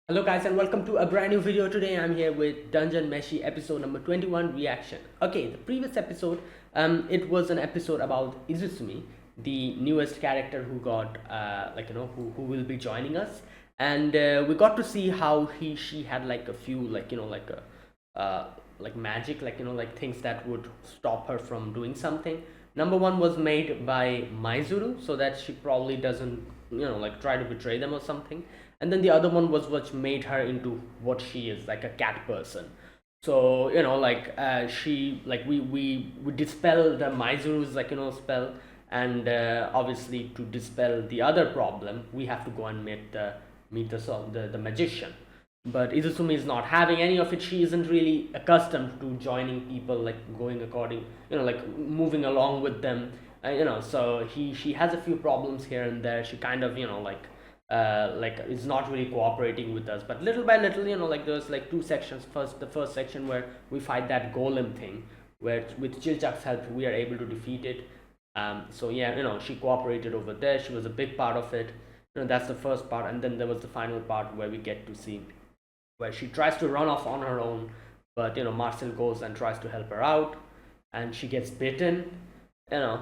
Hello guys and welcome to a brand new video. Today I'm here with Dungeon Meshi episode number 21 reaction. Okay, the previous episode it was an episode about Izusumi, the newest character who got who will be joining us, and we got to see how she had like a few like magic, like things that would stop her from doing something. Number one was made by Maizuru so that she probably doesn't like try to betray them or something, and then the other one was what made her into what she is, like a cat person. So she like we dispel the Maizuru's spell, and obviously to dispel the other problem we have to go and meet the magician. But Izusumi is not having any of it. She isn't really accustomed to joining people, like going according, like moving along with them. So she has a few problems here and there. She kind of like is not really cooperating with us. But little by little, like there's like two sections. First, the first section where we fight that golem thing, where with Chilchak's help we are able to defeat it. So yeah, she cooperated over there. She was a big part of it. That's the first part, and then there was the final part where we get to see where she tries to run off on her own, but Marcel goes and tries to help her out, and she gets bitten, you know,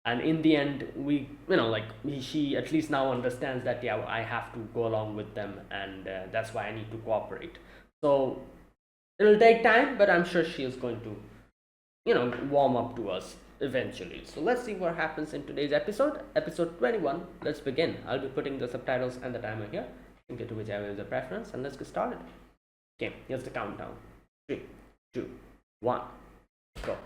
and in the end we she at least now understands that yeah, I have to go along with them, and that's why I need to cooperate. So it'll take time, but I'm sure she is going to warm up to us eventually. So let's see what happens in today's episode 21. Let's begin. I'll be putting the subtitles and the timer here. You can get to whichever is the preference, and let's get started. Okay, here's the countdown. 3, 2, 1, go.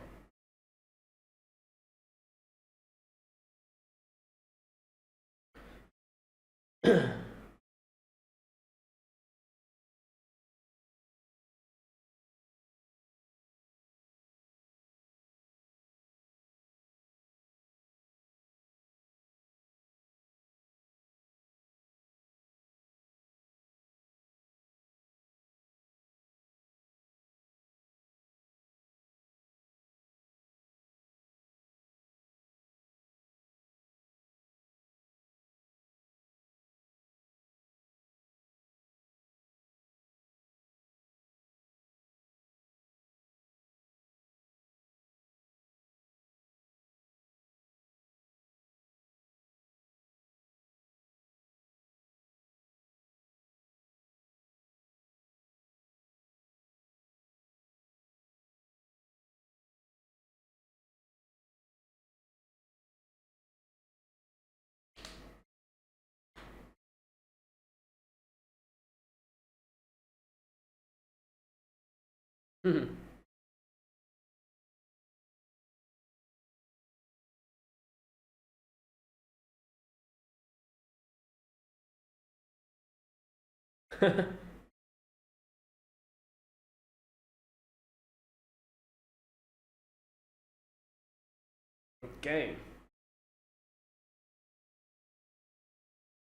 Okay.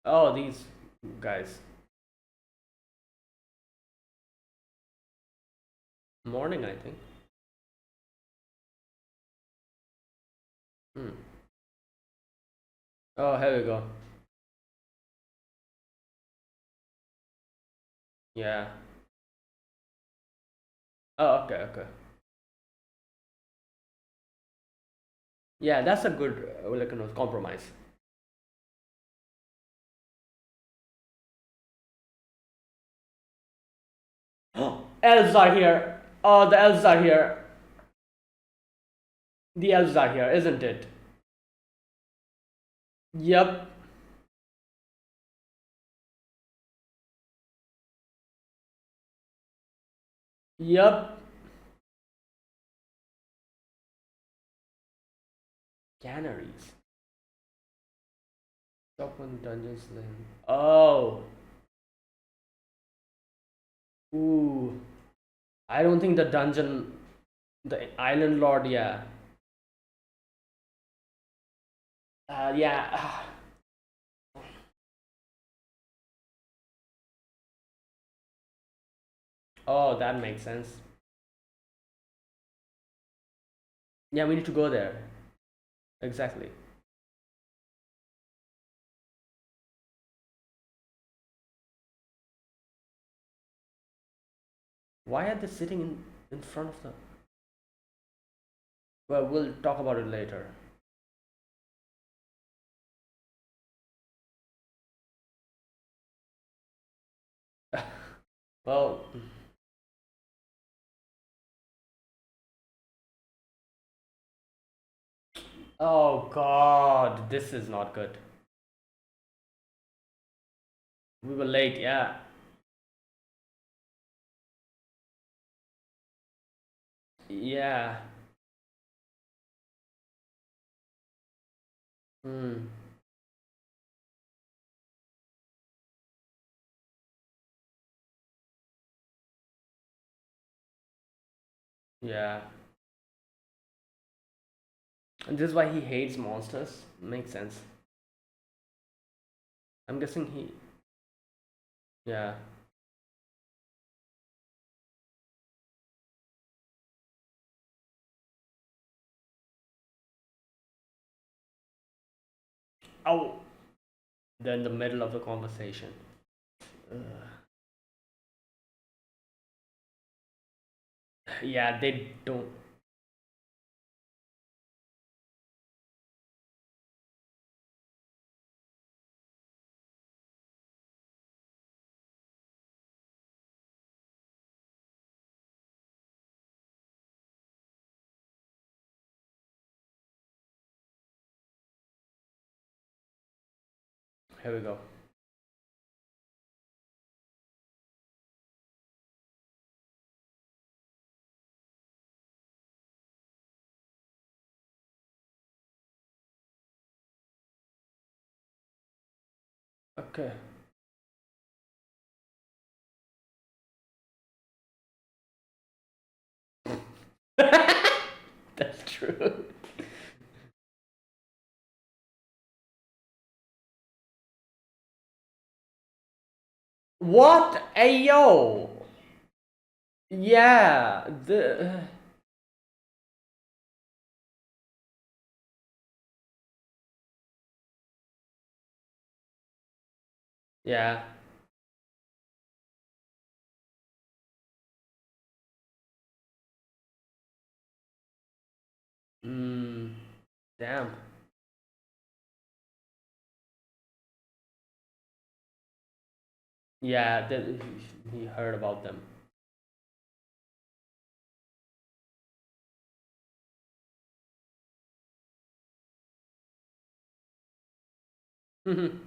Oh, these guys. Morning, I think. Hmm. Oh, here we go. Yeah. Oh, okay, okay. Yeah, that's a good compromise. Elves are here. Oh, the elves are here. The elves are here, isn't it? Yep. Yep. Canaries. Top one dungeon slim. Oh. Ooh. I don't think the island lord, yeah. Yeah. Oh, that makes sense. Yeah, we need to go there. Exactly. Why are they sitting in front of the? Well, we'll talk about it later. Well, oh God, this is not good. We were late, yeah. Yeah. Hmm. Yeah. And this is why he hates monsters. Makes sense. I'm guessing he. Yeah. Oh, they're in the middle of the conversation. Yeah, they don't. Here we go. Okay. That's true. What? Hey yo. Yeah. The. Yeah. Mm. Damn. Yeah. He heard about them.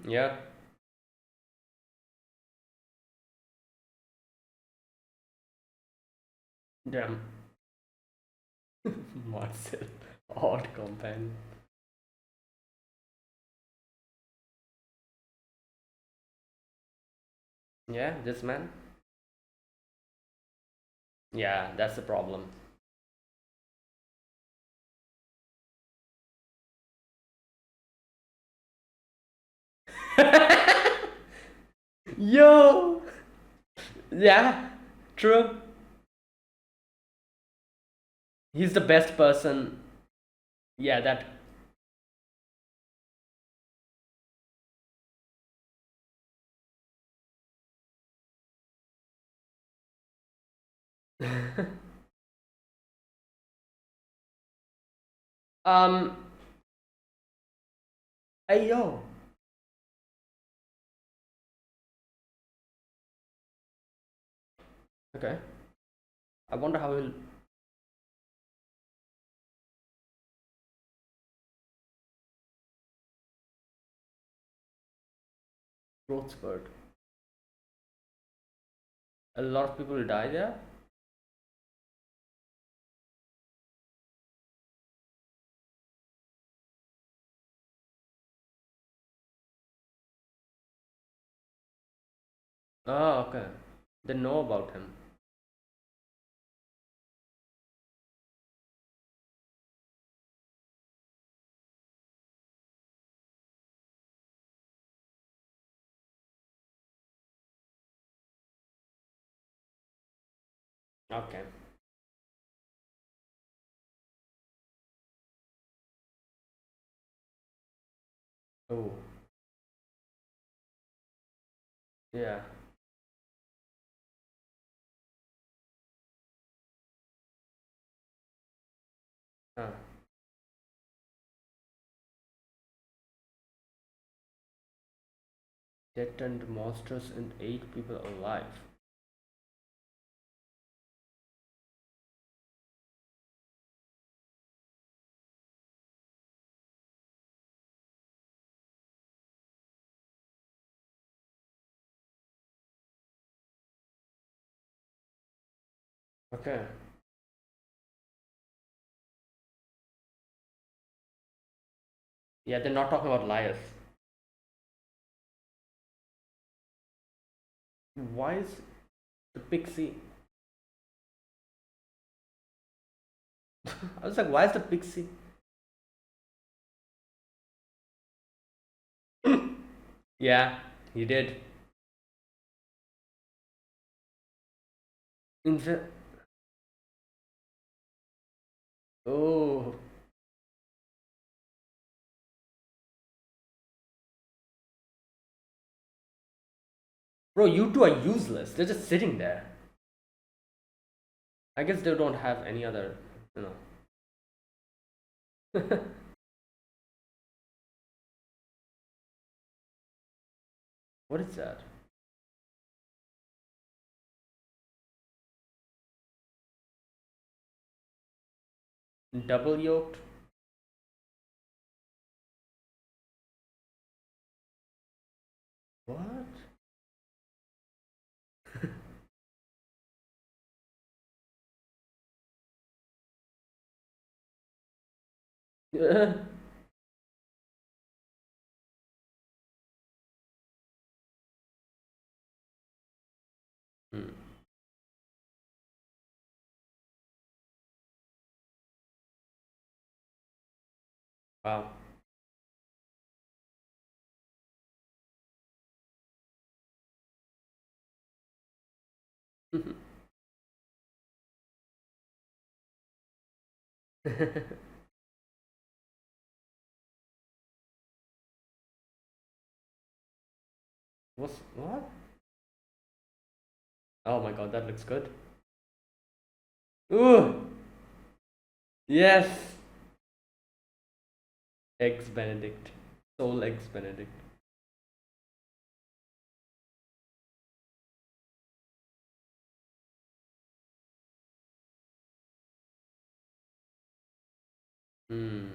Yeah. Damn. Marcel. Odd companion. Yeah. This man. Yeah. That's the problem. Yo. Yeah. True. He's the best person. Yeah. That. um. Hey yo. Okay. I wonder how he'll growth spurt. A lot of people die there. Oh, okay. They know about him. Okay. Oh, yeah. Huh. Dead turned monsters and ate people alive. Okay. Yeah, they're not talking about liars. Why is the pixie? I was like, why is the pixie? Yeah, he did. In fact, oh, bro, you two are useless. They're just sitting there. I guess they don't have any other, you know. What is that? Double yoked? What? Hmm. Wow. What? Oh my god, that looks good. Ooh, yes. Eggs Benedict. Soul Eggs Benedict. Hmm.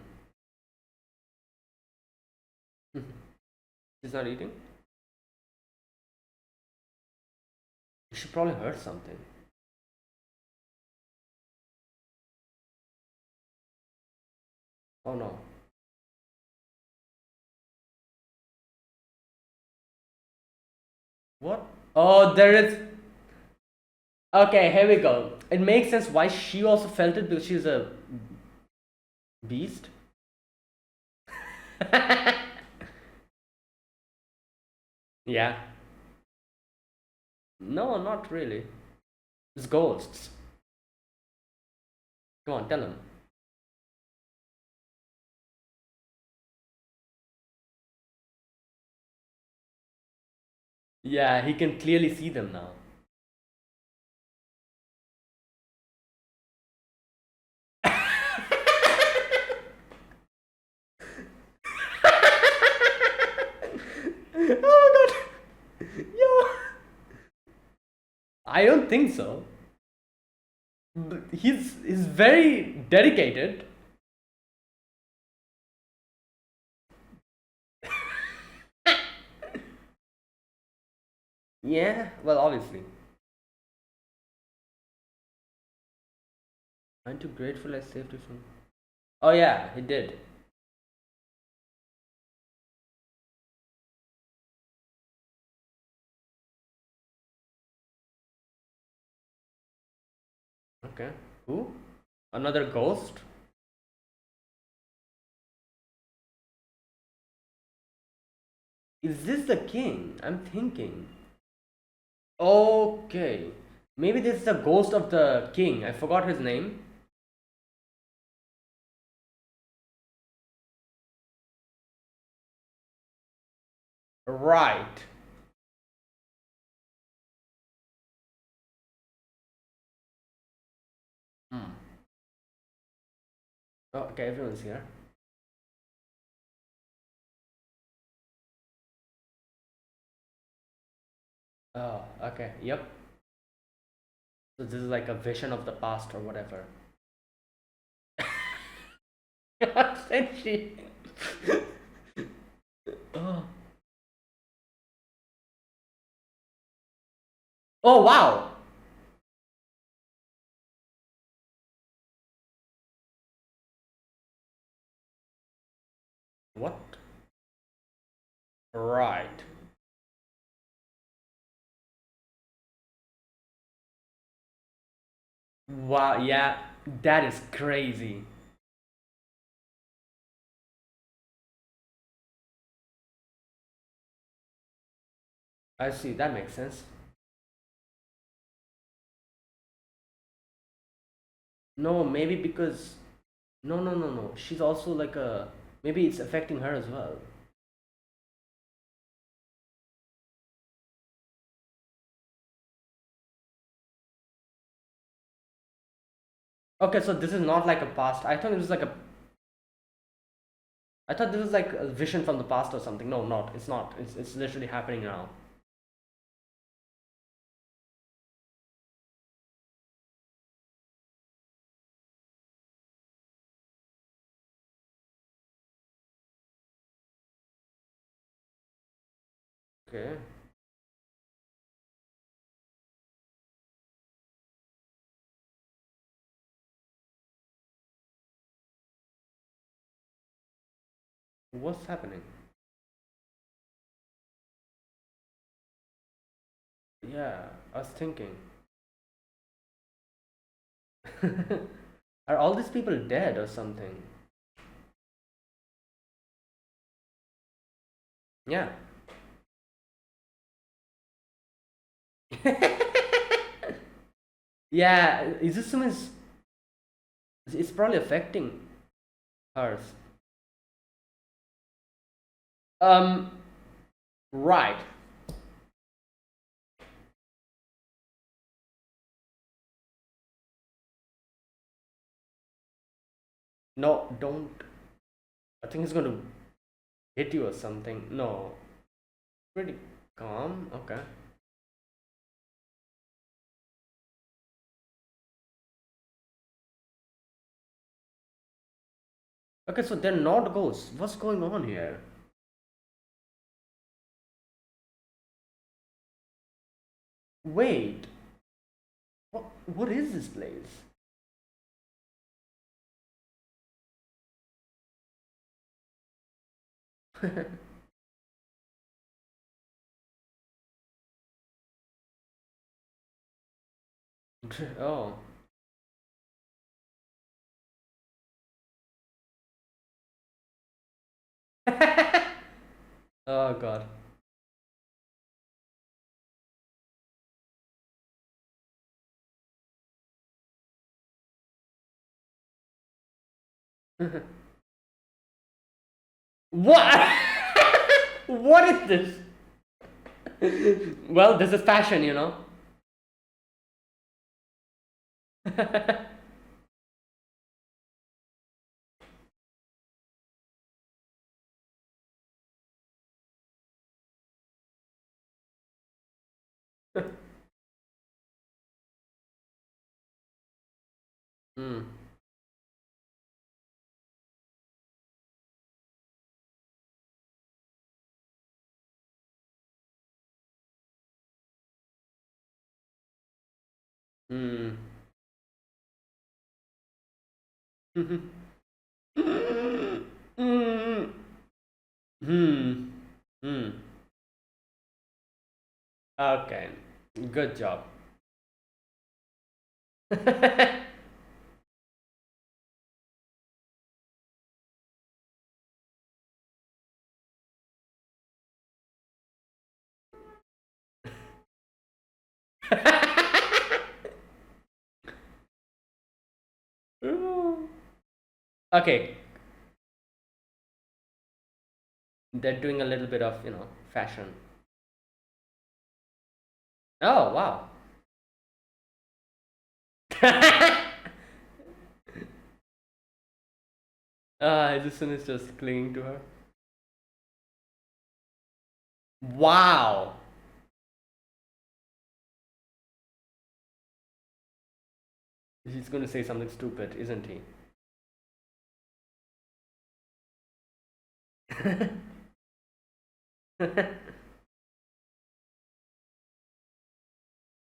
She's not eating? She probably heard something. Oh no. What? Oh, there is. Okay, here we go. It makes sense why she also felt it because she's a beast. Yeah. No, not really. It's ghosts. Come on, tell him. Yeah, he can clearly see them now. Oh my god. Yo. I don't think so. He's very dedicated. Yeah, well, obviously. I'm too grateful I saved you from. Oh yeah, he did. Okay. Who? Another ghost? Is this the king? I'm thinking. Okay. Maybe this is the ghost of the king. I forgot his name. Right. Hmm. Oh, okay, everyone's here. Oh, okay. Yep. So this is like a vision of the past or whatever. Then she. Oh. Oh wow. What? Right. Wow. Yeah, that is crazy. I see. That makes sense. No, maybe because no, no, no, no. She's also like a maybe it's affecting her as well. Okay, so this is not like a past. I thought it was like a. I thought this was like a vision from the past or something. No, not. It's not. It's literally happening now. Okay. What's happening? Yeah, I was thinking. Are all these people dead or something? Yeah. Yeah, is this someone's. It's probably affecting hers. Um, right. No, don't. I think it's going to hit you or something. No. Pretty calm. Okay. Okay, so they're not ghosts. What's going on here? Wait. What is this place? Oh. Oh god. What? What is this? Well, this is fashion, you know. Hmm. Hmm. Hmm. Hmm. Hmm. Okay. Good job. Okay, they're doing a little bit of, fashion. Oh, wow. Edison is just clinging to her. Wow. He's going to say something stupid, isn't he?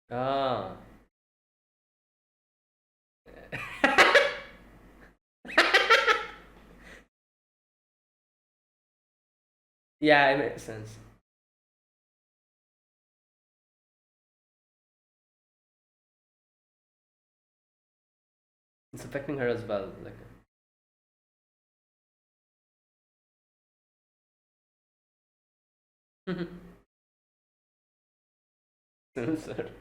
Ah. Yeah, it makes sense. It's affecting her as well. Like, censored.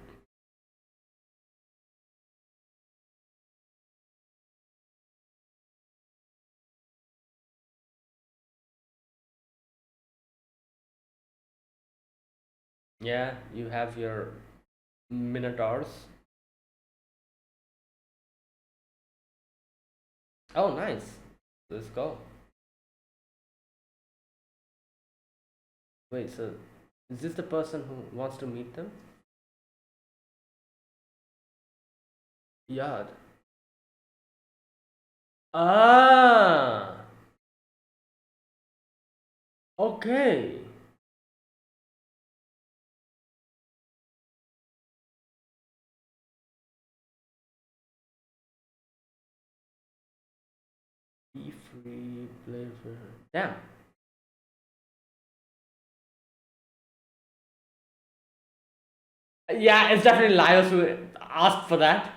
Yeah, you have your minotaurs. Oh, nice. Let's go. Wait, so is this the person who wants to meet them? Yeah. Ah. Okay. Be free, play for. Damn. Yeah, it's definitely Laios who asked for that.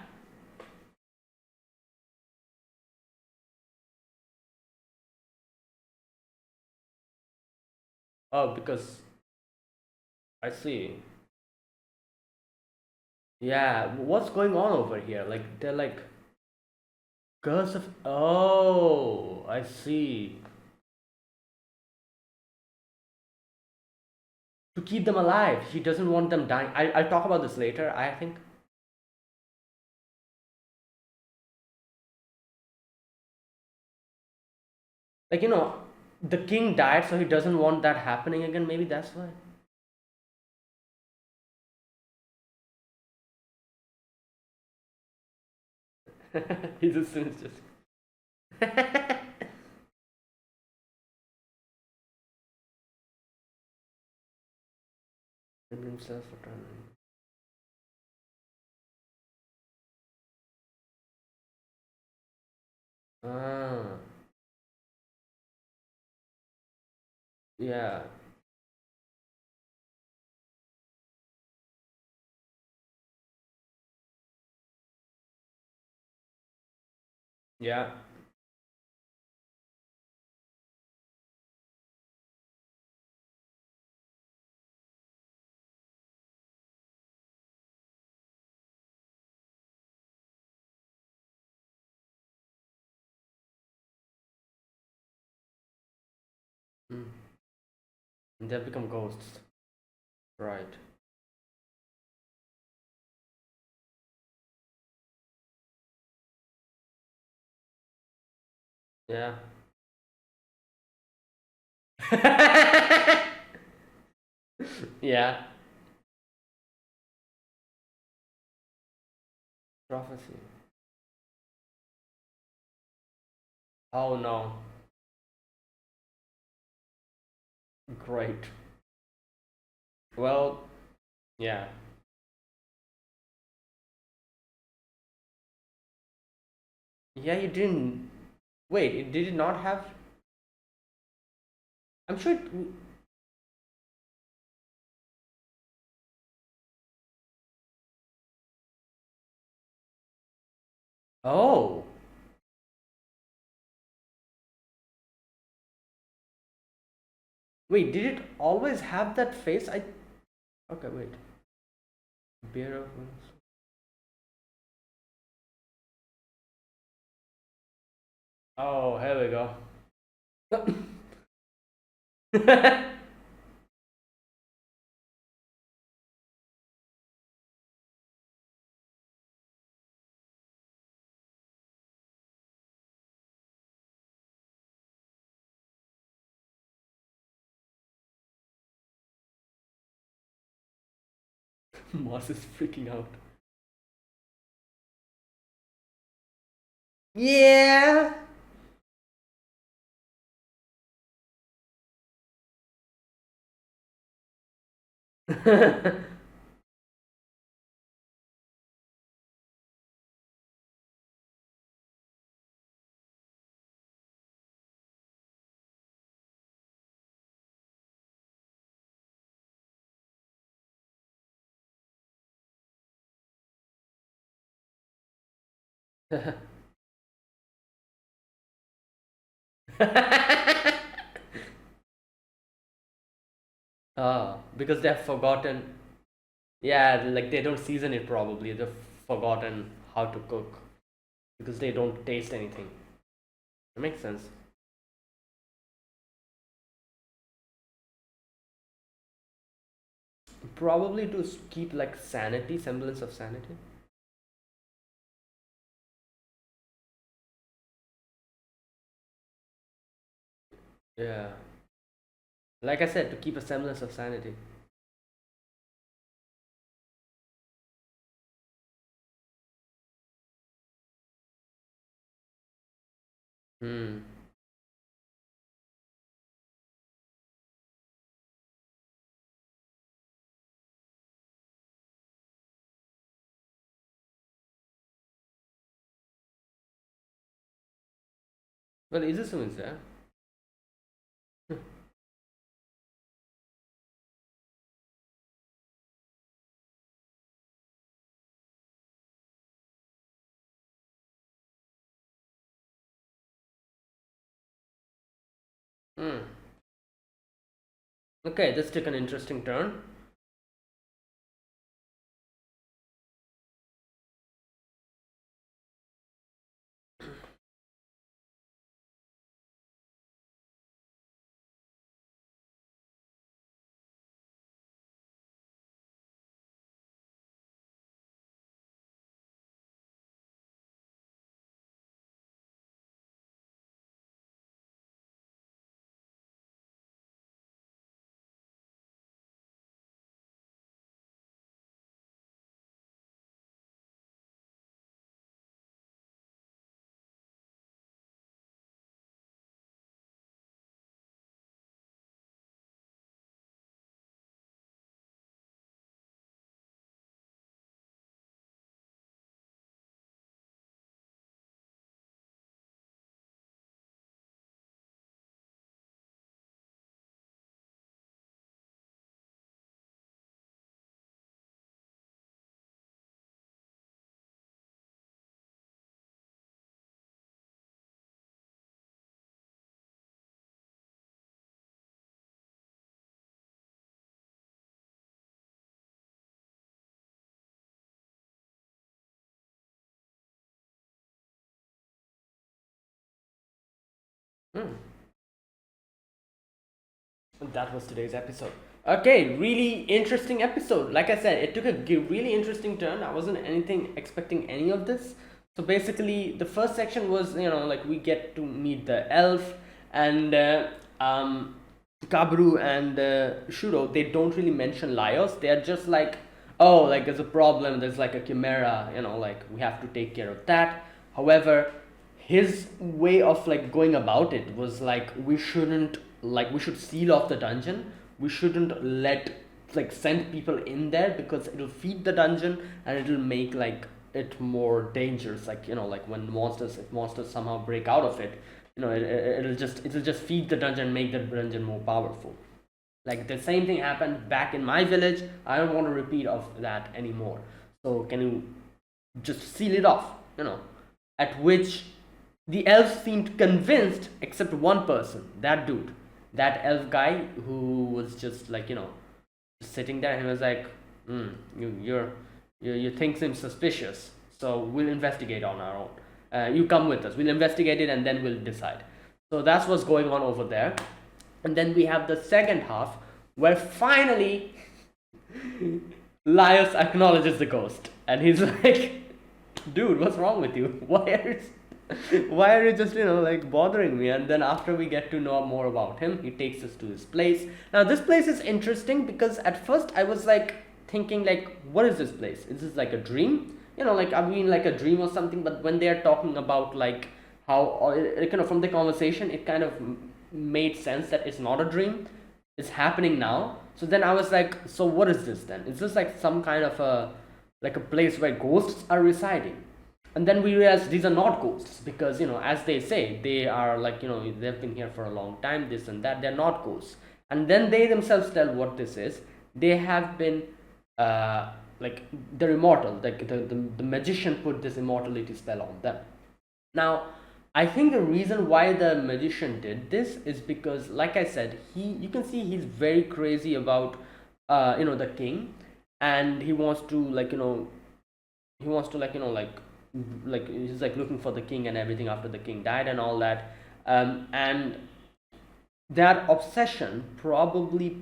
Oh, because I see. Yeah, what's going on over here? Like they're like girls of. Oh, I see. To keep them alive, she doesn't want them dying. I'll talk about this later. I think. Like the king died, so he doesn't want that happening again. Maybe that's why. He's just himself returning. Ah, yeah, yeah, mm. And they become ghosts, right? Yeah. Yeah. Prophecy. Oh no. Great. Well, yeah. Yeah, you didn't. Wait, did it not have? I'm sure. Oh. Wait, did it always have that face? I. Okay, wait. Bear of. Oh, here we go. Moss is freaking out. Yeah. Because they've forgotten. Yeah, like they don't season it probably. They've forgotten how to cook because they don't taste anything. That makes sense. Probably to keep like sanity, semblance of sanity. Yeah. Like I said, to keep a semblance of sanity. Hmm. Well, Izusu is there. Hmm. Okay, this took an interesting turn. Hmm. That was today's episode. Okay, really interesting episode. Like I said, it took a really interesting turn. I wasn't anything expecting any of this. So basically, the first section was, like we get to meet the elf and Kabru and Shuro. They don't really mention Laios. They are just like, oh, like there's a problem. There's like a chimera. Like we have to take care of that. However, his way of like going about it was like we should seal off the dungeon. We shouldn't let like send people in there because it'll feed the dungeon and it'll make like it more dangerous, like like when monsters if monsters somehow break out of it, it'll just feed the dungeon and make the dungeon more powerful. Like the same thing happened back in my village. I don't want to repeat of that anymore. So can you just seal it off? At which the elves seemed convinced, except one person, that dude, that elf guy who was just like sitting there, and he was like, you think him suspicious, so we'll investigate on our own. You come with us. We'll investigate it, and then we'll decide. So that's what's going on over there. And then we have the second half, where finally Laios acknowledges the ghost, and he's like, "Dude, what's wrong with you? Why are you just like bothering me?" And then after we get to know more about him, he takes us to his place. Now this place is interesting because at first I was like thinking like, what is this place? Is this like a dream? Like, I mean, like a dream or something. But when they are talking about like how, or it kind of from the conversation, it kind of made sense that it's not a dream, it's happening now. So then I was like, so what is this then? Is this like some kind of a, like a place where ghosts are residing? And then we realized these are not ghosts, because as they say, they are like, they've been here for a long time, this and that, they're not ghosts. And then they themselves tell what this is. They have been uh like, they're immortal, like the magician put this immortality spell on them. Now, I think the reason why the magician did this is because, like I said, you can see he's very crazy about the king, and he wants to, like, he wants to, like, like he's like looking for the king and everything after the king died and all that. And that obsession probably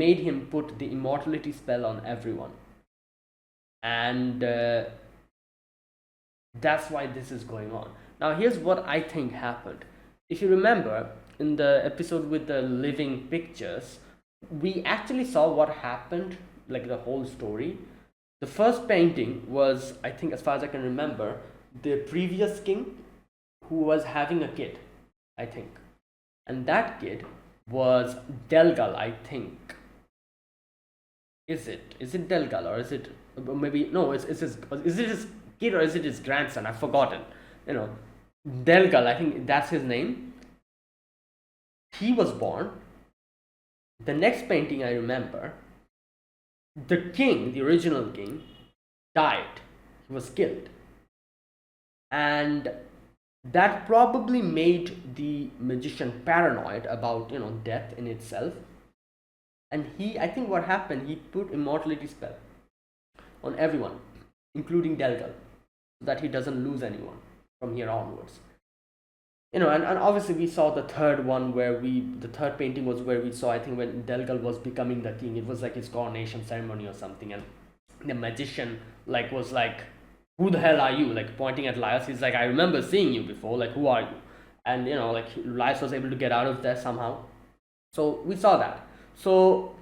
made him put the immortality spell on everyone. And that's why this is going on. Now, here's what I think happened. If you remember, in the episode with the living pictures, we actually saw what happened, like the whole story. The first painting was, I think, as far as I can remember, the previous king who was having a kid, I think. And that kid was Delgal, I think. Is it Delgal, or is it, maybe no? Is it his kid, or is it his grandson? I've forgotten. You know, Delgal, I think that's his name. He was born. The next painting I remember, the king, the original king, died. He was killed, and that probably made the magician paranoid about death in itself. And I think what happened, he put immortality spell on everyone, including Delgal, so that he doesn't lose anyone from here onwards. And obviously we saw the third one, the third painting was where we saw, I think, when Delgal was becoming the king. It was like his coronation ceremony or something, and the magician was like, who the hell are you, like pointing at Laios. He's like, I remember seeing you before, like, who are you? And Laios was able to get out of there somehow. So we saw that. So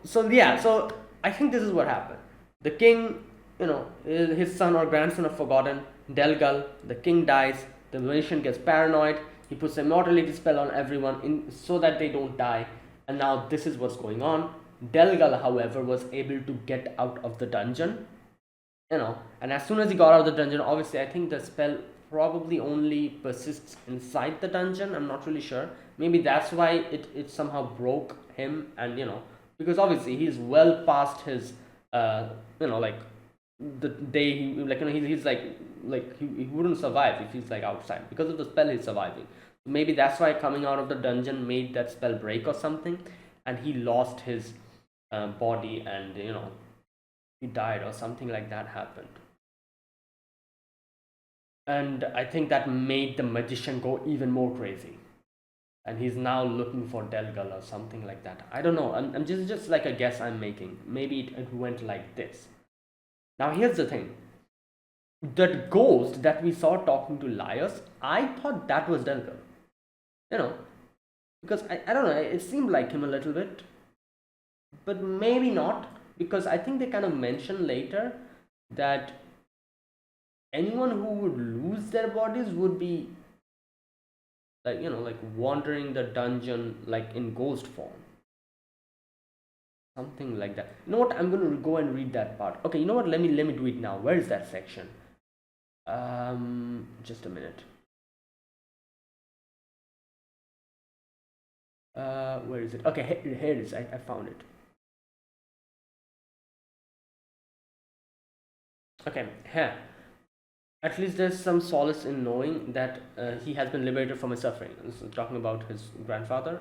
I think this is what happened. The king, his son or grandson are forgotten. Delgal, the king dies. The magician gets paranoid. He puts a immortality spell on everyone so that they don't die. And now this is what's going on. Delgal, however, was able to get out of the dungeon. And as soon as he got out of the dungeon, obviously, I think the spell probably only persists inside the dungeon. I'm not really sure. Maybe that's why it somehow broke him, and because obviously he's well past his like the day he's like he wouldn't survive if he's like outside. Because of the spell, he's surviving. Maybe that's why coming out of the dungeon made that spell break or something, and he lost his body, and he died or something like that happened. And I think that made the magician go even more crazy, and he's now looking for Delgal or something like that. I don't know. I'm just like a guess I'm making. Maybe it went like this. Now here's the thing. That ghost that we saw talking to Laios, I thought that was Delgal. Because I don't know, it seemed like him a little bit, but maybe not, because I think they kind of mention later that anyone who would lose their bodies would be like wandering the dungeon like in ghost form, something like that. You know what, I'm gonna go and read that part. Okay, you know what, let me do it now. Where is that section? Just a minute. Where is it? Okay, here it is. I found it. Okay, here. At least there's some solace in knowing that he has been liberated from his suffering. This is talking about his grandfather.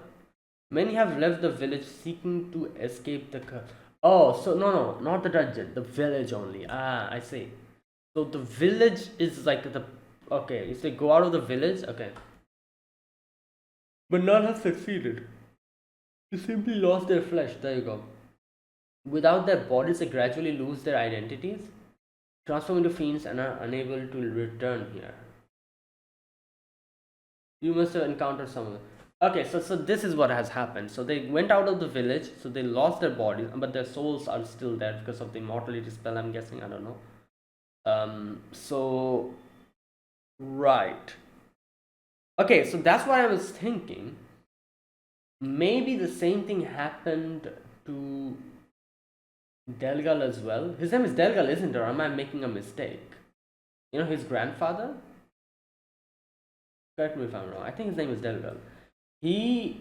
Many have left the village seeking to escape the curse. Oh, so no, not the dungeon, the village only. Ah, I see. So the village is like the, okay, if they go out of the village, okay. But none have succeeded. They simply lost their flesh. There you go. Without their bodies, they gradually lose their identities, transform into fiends, and are unable to return here. You must have encountered someone. Okay, so this is what has happened. So they went out of the village, so they lost their bodies, but their souls are still there because of the immortality spell, I'm guessing. I don't know. So right. Okay, so that's what I was thinking. Maybe the same thing happened to Delgal as well. His name is Delgal, isn't it? Or am I making a mistake? You know, his grandfather? Correct me if I'm wrong. I think his name is Delgal. He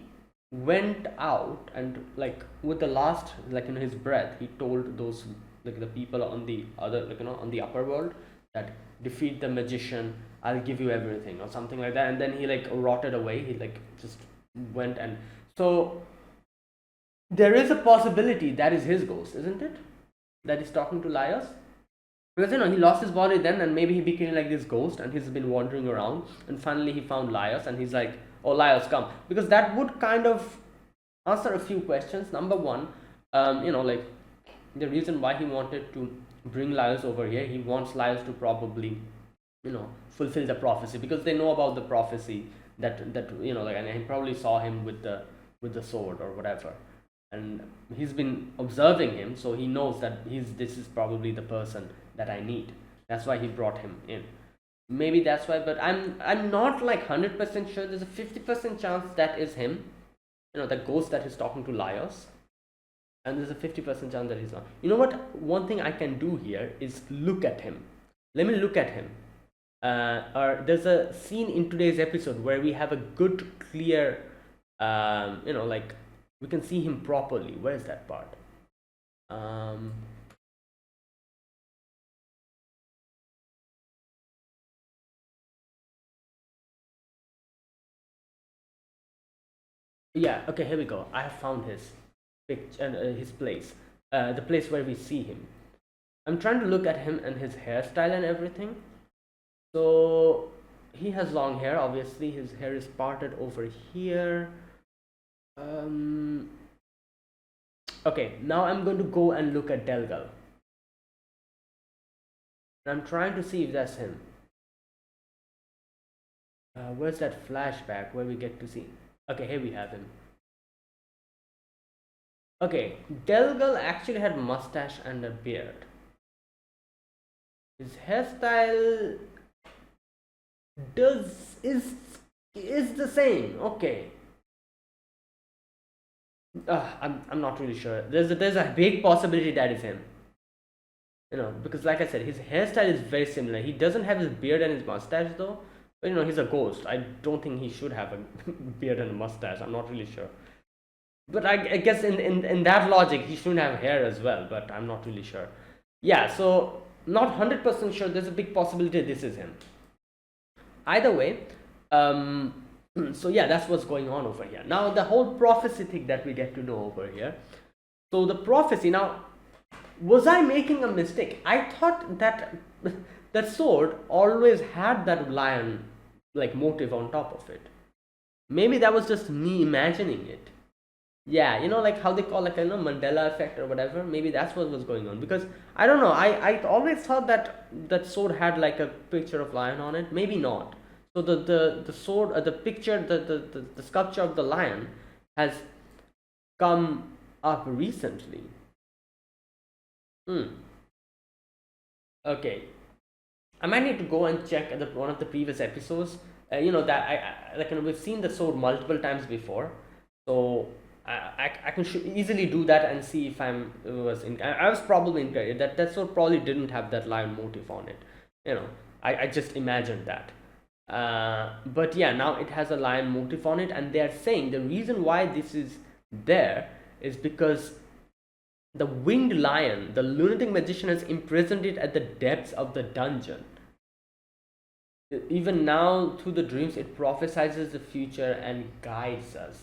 went out and, like, with the last, like, in his breath, he told those, like, the people on the other, like, on the upper world, that defeat the magician, I'll give you everything, or something like that. And then he, like, rotted away. He, like, just went. And so there is a possibility that is his ghost, isn't it? That is talking to Laios? Because, he lost his body then, and maybe he became like this ghost, and he's been wandering around, and finally he found Laios, and he's like, "Oh, Laios, come!" Because that would kind of answer a few questions. Number one, like, the reason why he wanted to bring Laios over here, he wants Laios to probably, fulfill the prophecy, because they know about the prophecy, that like, and he probably saw him with the sword or whatever, and he's been observing him, so he knows that this is probably the person that I need. That's why he brought him in. Maybe that's why, but I'm not like 100% sure. There's a 50% chance that is him. The ghost that is talking to Laios, and there's a 50% chance that he's not. You know what? One thing I can do here is look at him. Let me look at him. Or there's a scene in today's episode where we have a good, clear, like, we can see him properly. Where's that part? Um, yeah. Okay. Here we go. I have found his picture and his place. The place where we see him. I'm trying to look at him and his hairstyle and everything. So he has long hair. Obviously, his hair is parted over here. Um, okay, now I'm going to go and look at Delgal. And I'm trying to see if that's him. Where's that flashback where we get to see? Okay, here we have him. Okay, Delgal actually had mustache and a beard. His hairstyle does is the same. Okay. I'm not really sure. There's a big possibility that is him. Because, like I said, his hairstyle is very similar. He doesn't have his beard and his mustache though. But he's a ghost. I don't think he should have a beard and a mustache. I'm not really sure. But I guess in that logic, he shouldn't have hair as well. But I'm not really sure. Yeah, so not 100% sure. There's a big possibility this is him. Either way, so yeah, that's what's going on over here. Now, the whole prophecy thing that we get to know over here. So the prophecy, now, was I making a mistake? I thought that that sword always had that lion, like, motive on top of it. Maybe that was just me imagining it. Yeah, like how they call, like, Mandela effect or whatever. Maybe that's what was going on, because I don't know. I always thought that sword had, like, a picture of lion on it. Maybe not. So the sword, the picture, the sculpture of the lion has come up recently. Hmm. Okay. I might need to go and check one of the previous episodes. That I like. We've seen the sword multiple times before, so I can easily do that and see if I was probably incorrect. That sword probably didn't have that lion motif on it. I just imagined that. But yeah, now it has a lion motif on it, and they are saying the reason why this is there is because the winged lion, the lunatic magician, has imprisoned it at the depths of the dungeon. Even now, through the dreams, it prophesies the future and guides us.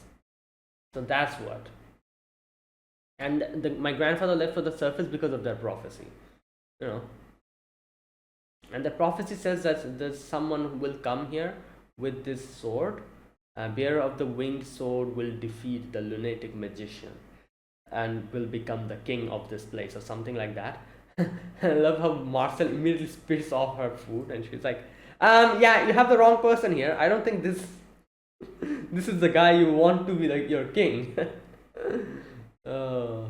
So that's what. And my grandfather left for the surface because of that prophecy. You know. And the prophecy says that there's someone who will come here with this sword. Bearer of the winged sword will defeat the lunatic magician and will become the king of this place, or something like that. I love how Marcel immediately spits off her food, and she's like, yeah, you have the wrong person here. I don't think This is the guy you want to be like your king. uh,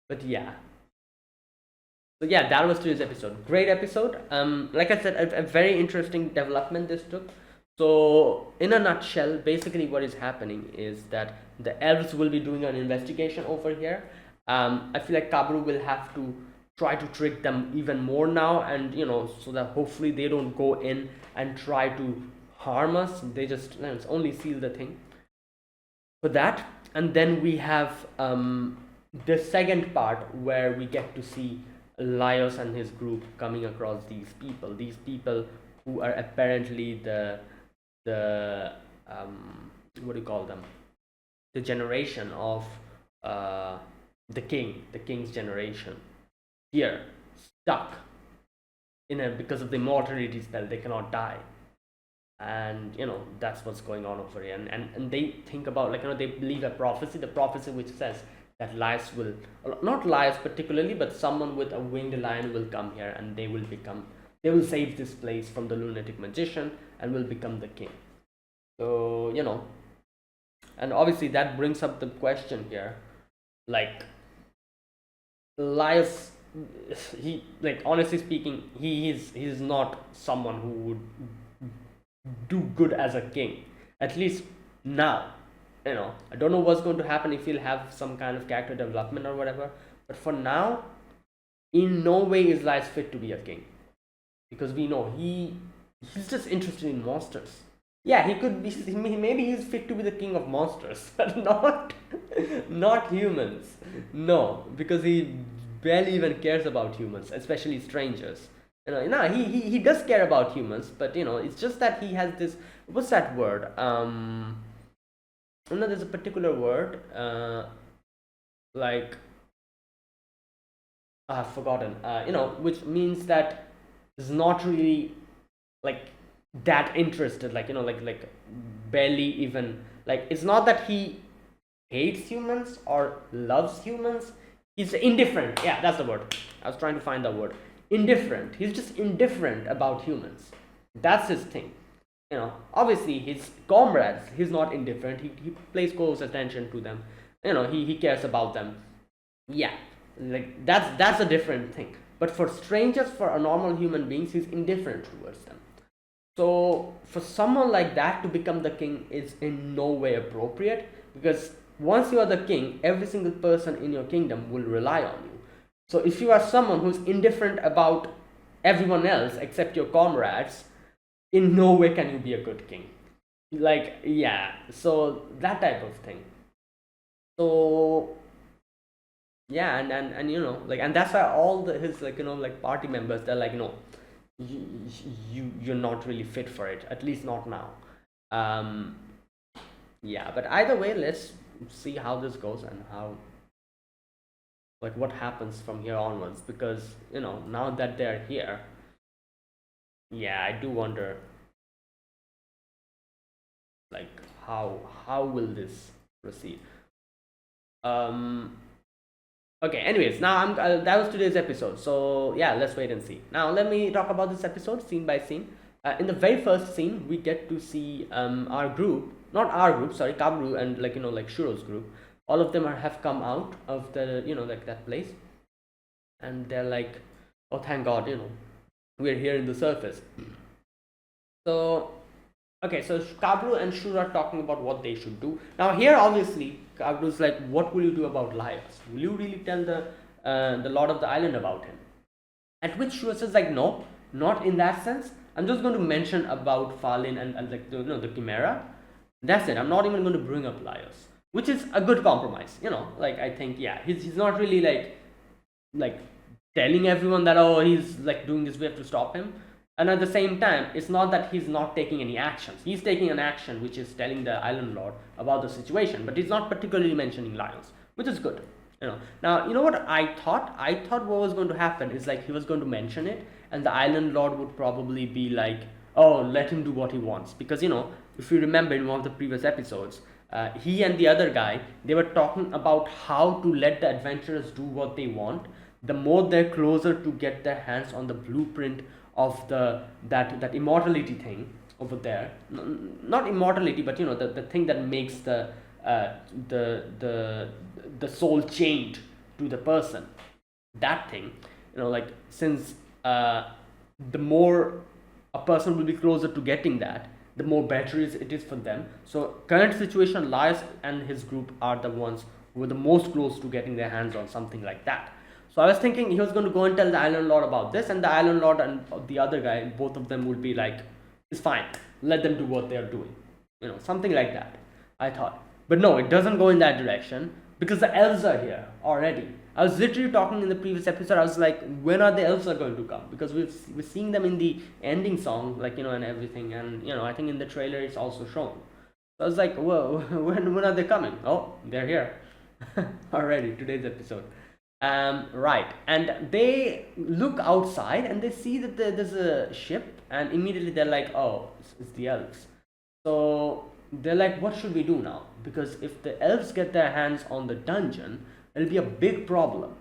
but yeah. So yeah, that was today's episode. Great episode. Like I said, a very interesting development this took. So in a nutshell, basically what is happening is that the elves will be doing an investigation over here. I feel like Kabru will have to try to trick them even more now, and so that hopefully they don't go in and try to harm us. They just only seal the thing for that. And then we have the second part where we get to see Laios and his group coming across these people who are apparently the what do you call them, the generation of the king's generation here, stuck in a, because of the immortality spell they cannot die. And that's what's going on over here. And they think about, like, they believe a prophecy, the prophecy which says that Laios will, not Laios particularly, but someone with a winged lion will come here, and they will save this place from the lunatic magician and will become the king. So and obviously that brings up the question here, like, Laios, he, like, honestly speaking, he's not someone who would do good as a king, at least now. I don't know what's going to happen if he'll have some kind of character development or whatever, but for now, in no way is Laios fit to be a king, because we know he's just interested in monsters. Yeah, he could be, maybe he's fit to be the king of monsters, but not humans. No, because he barely even cares about humans, especially strangers. No, he does care about humans, but it's just that he has this, what's that word? There's a particular word, like, I've forgotten. Which means that is not really, like, that interested, like, like barely even, like, it's not that he hates humans or loves humans. He's indifferent. Yeah, that's the word. I was trying to find the word. Indifferent. He's just indifferent about humans. That's his thing. Obviously his comrades, he's not indifferent. He pays close attention to them. He cares about them. Yeah, like, that's a different thing. But for strangers, for a normal human beings, he's indifferent towards them. So for someone like that to become the king is in no way appropriate, because once you are the king, every single person in your kingdom will rely on you. So if you are someone who's indifferent about everyone else except your comrades, in no way can you be a good king. Like, yeah, so that type of thing. So yeah, and like, and that's why all his, like, like, party members, they're like, no, you're not really fit for it, at least not now. Yeah, but either way, let's see how this goes and how, like, what happens from here onwards, because now that they're here, yeah, I do wonder, like, how will this proceed. Okay, anyways, now that was today's episode, so yeah, let's wait and see. Now let me talk about this episode scene by scene. In the very first scene, we get to see our group, not our group, sorry, Kabru and, like, like, Shuro's group. All of them have come out of the, like, that place, and they're like, oh, thank God, we're here in the surface. So okay, so Kabru and Shura are talking about what they should do. Now here, obviously, Kabru's like, what will you do about Laios? Will you really tell the Lord of the Island about him? At which Shura says, like, no, not in that sense. I'm just going to mention about Falin and like, the Chimera. That's it. I'm not even going to bring up Laios, which is a good compromise. Like, I think, yeah, he's not really like telling everyone that, oh, he's like doing this, we have to stop him. And at the same time, it's not that he's not taking any actions. He's taking an action which is telling the Island Lord about the situation, but he's not particularly mentioning Laios, which is good. Now, what I thought? I thought what was going to happen is, like, he was going to mention it, and the Island Lord would probably be like, oh, let him do what he wants. Because, if you remember in one of the previous episodes, he and the other guy, they were talking about how to let the adventurers do what they want. The more they're closer to get their hands on the blueprint of that immortality thing, over there. Not immortality, but the thing that makes uh, the the the soul chained to the person. That thing, like, since the more a person will be closer to getting that, the more better it is for them. So current situation, Lias and his group are the ones who were the most close to getting their hands on something like that. So I was thinking he was going to go and tell the Island Lord about this, and the Island Lord and the other guy, both of them would be like, it's fine, let them do what they're doing, something like that, I thought. But no, it doesn't go in that direction, because the elves are here already. I was literally talking in the previous episode. I was like, when are the elves are going to come? Because we're seeing them in the ending song, like, and everything, and I think in the trailer it's also shown. So I was like, whoa, when are they coming? Oh, they're here already. Today's episode. Right, and they look outside and they see that there's a ship, and immediately they're like, oh, it's the elves. So they're like, what should we do now? Because if the elves get their hands on the dungeon, it'll be a big problem.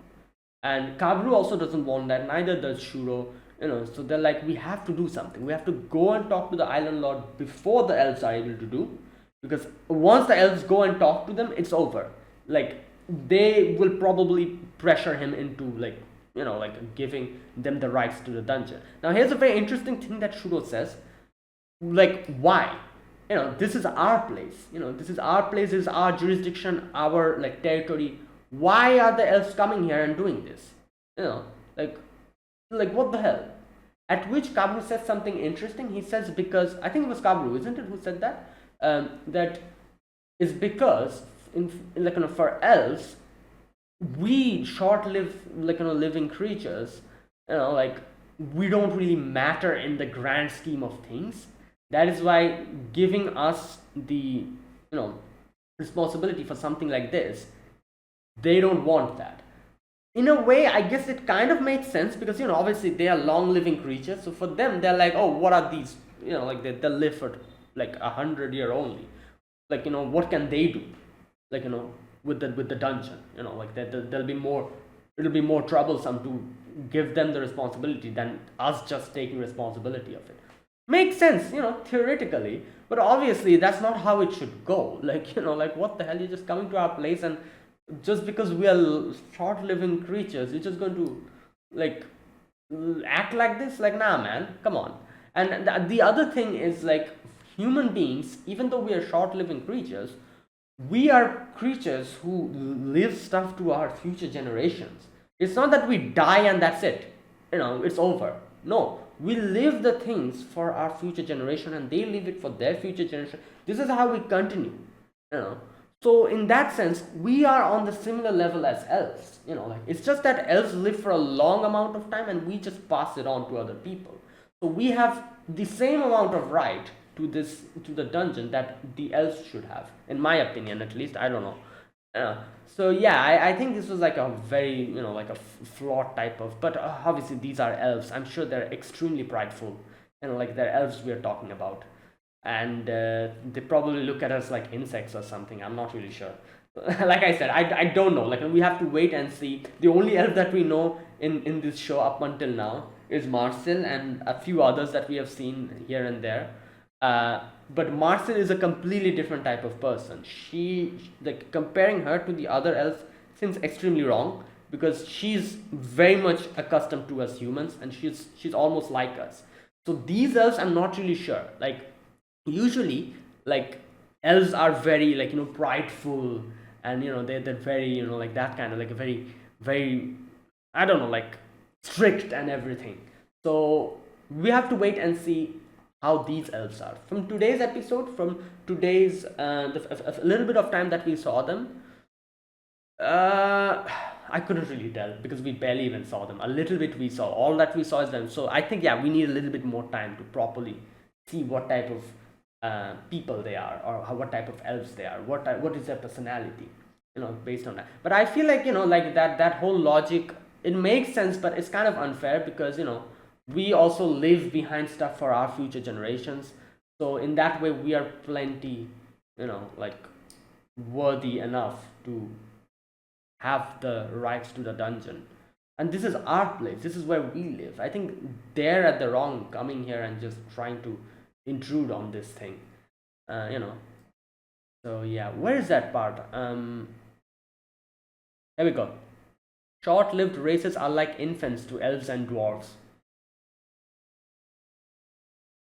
And Kabru also doesn't want that, neither does Shuro. So they're like, we have to do something. We have to go and talk to the Island Lord before the elves are able to do. Because once the elves go and talk to them, it's over. Like, they will probably pressure him into, like, like giving them the rights to the dungeon. Now, here's a very interesting thing that Shuro says. Like, why? This is our place. This is our place, this is our jurisdiction, our, like, territory. Why are the elves coming here and doing this? Like, what the hell? At which Kabru says something interesting. He says, because I think it was Kabru, isn't it, who said that? That is because like, for elves, we short-lived, like, living creatures, like, we don't really matter in the grand scheme of things. That is why giving us the responsibility for something like this, they don't want that. In a way, I guess it kind of makes sense, because obviously they are long living creatures. So for them, they're like, oh, what are these, like, they'll live for like 100 year only. Like, what can they do, like, with the dungeon? Like, there'll be more, it'll be more troublesome to give them the responsibility than us just taking responsibility of it. Makes sense, theoretically, but obviously that's not how it should go. Like, like, what the hell, you're just coming to our place, and just because we are short living creatures, you're just going to, like, act like this? Like, nah, man, come on. And the other thing is, like, human beings, even though we are short living creatures, we are creatures who live stuff to our future generations. It's not that we die and that's it, it's over. No, we live the things for our future generation, and they live it for their future generation. This is how we continue. So in that sense, we are on the similar level as elves. Like, it's just that elves live for a long amount of time, and we just pass it on to other people. So we have the same amount of right to the dungeon that the elves should have, in my opinion, at least. I don't know. So yeah, I think this was like a very, like a flawed type of, but obviously these are elves. I'm sure they're extremely prideful, like, they're elves we're talking about, and they probably look at us like insects or something. I'm not really sure. Like I said, I don't know. Like, we have to wait and see. The only elf that we know in this show up until now is Marcel, and a few others that we have seen here and there. But Marcel is a completely different type of person. Like, comparing her to the other elves seems extremely wrong, because she's very much accustomed to us humans, and she's almost like us. So these elves, I'm not really sure. Like, usually, like, elves are very, like, prideful, and they're very, like, that kind of, like, a very, very, I don't know, like, strict and everything. So we have to wait and see how these elves are from today's episode, from today's a little bit of time that we saw them. I couldn't really tell, because we barely even saw them. A little bit we saw. All that we saw is them. So I think, yeah, we need a little bit more time to properly see what type of people they are, or what type of elves they are. What is their personality? Based on that. But I feel like, like, that whole logic, it makes sense, but it's kind of unfair, because we also live behind stuff for our future generations. So in that way, we are plenty, like, worthy enough to have the rights to the dungeon. And this is our place. This is where we live. I think they're at the wrong, coming here and just trying to intrude on this thing, you know. So yeah, where is that part? Here we go. Short-lived races are like infants to elves and dwarves.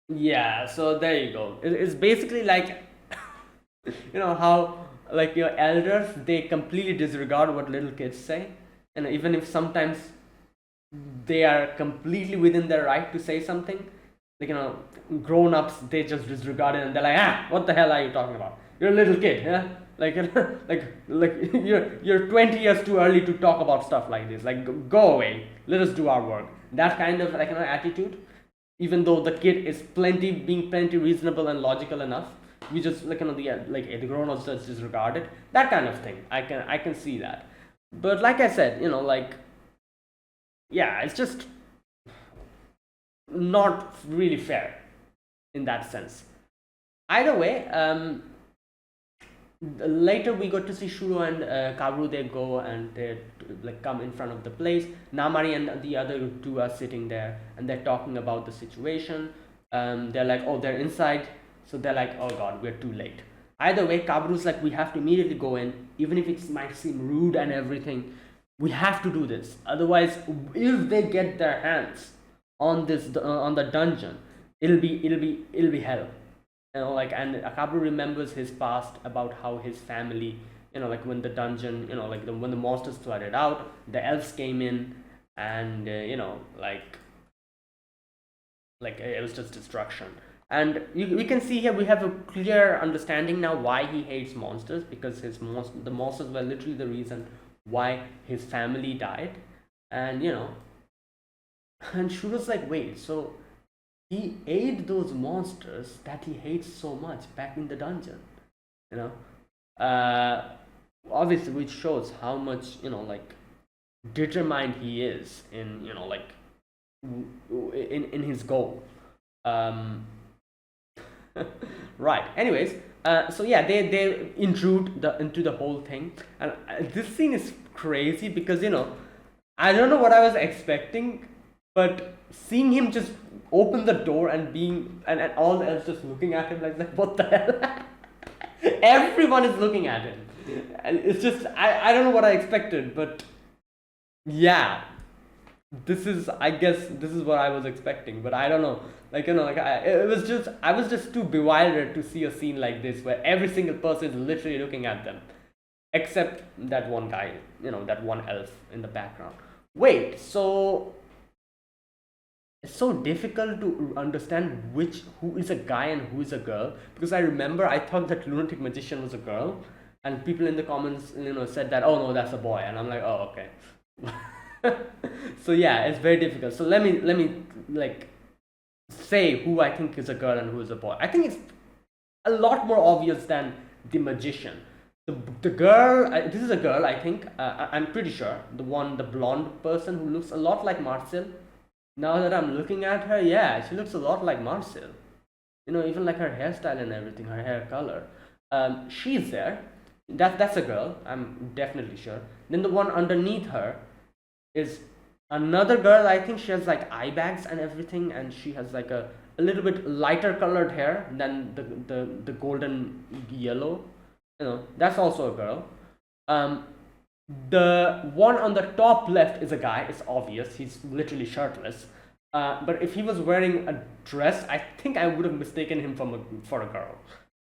Yeah, so there you go. It's basically like, how like your elders, they completely disregard what little kids say, and even if sometimes they are completely within their right to say something, like, grown-ups, they just disregard it, and they're like, what the hell are you talking about? You're a little kid, yeah. Like, like you're 20 years too early to talk about stuff like this. Like, go away, let us do our work. That kind of, like, attitude, even though the kid is being plenty reasonable and logical enough, we just, like, the grown-ups just disregard it. That kind of thing, I can see that. But like I said, like, yeah, it's just not really fair in that sense. Either way, later we got to see Shuro and Kabru. They go and they, like, come in front of the place. Namari and the other two are sitting there and they're talking about the situation. They're like, oh, they're inside, so they're like, oh god, we're too late. Either way, Kabru's like, we have to immediately go in, even if it might seem rude and everything. We have to do this. Otherwise, if they get their hands on this, on the dungeon, it'll be hell. Like, and Akabru remembers his past about how his family, like, when the dungeon, like, when the monsters flooded out, the elves came in, and like it was just destruction. And we can see here, we have a clear understanding now why he hates monsters, because the monsters were literally the reason why his family died. And and Shuro's like, wait, so he ate those monsters that he hates so much back in the dungeon, you know uh obviously, which shows how much, like, determined he is in, like, in his goal. um right, anyways, so yeah, they intrude into the whole thing. And this scene is crazy because, I don't know what I was expecting, but seeing him just open the door and being, and all else just looking at him like, what the hell? Everyone is looking at him, and it's just, I don't know what I expected, but yeah, I guess this is what I was expecting, but I don't know. Like, like, I was just too bewildered to see a scene like this where every single person is literally looking at them, except that one guy, that one elf in the background. Wait, so it's so difficult to understand who is a guy and who is a girl, because I remember I thought that lunatic magician was a girl, and people in the comments, said that, oh no, that's a boy, and I'm like, oh, okay. So yeah, it's very difficult. So let me like say who I think is a girl and who is a boy. I think it's a lot more obvious than the magician. The girl, this is a girl, I think. I'm pretty sure the blonde person who looks a lot like Marcel. Now that I'm looking at her, yeah, she looks a lot like Marcel. Even like her hairstyle and everything, her hair color. She's there. That's a girl. I'm definitely sure. Then the one underneath her is another girl. I think she has like eye bags and everything, and she has like a little bit lighter colored hair than the golden yellow. That's also a girl. The one on the top left is a guy. It's obvious. He's literally shirtless. But if he was wearing a dress, I think I would have mistaken him for a girl.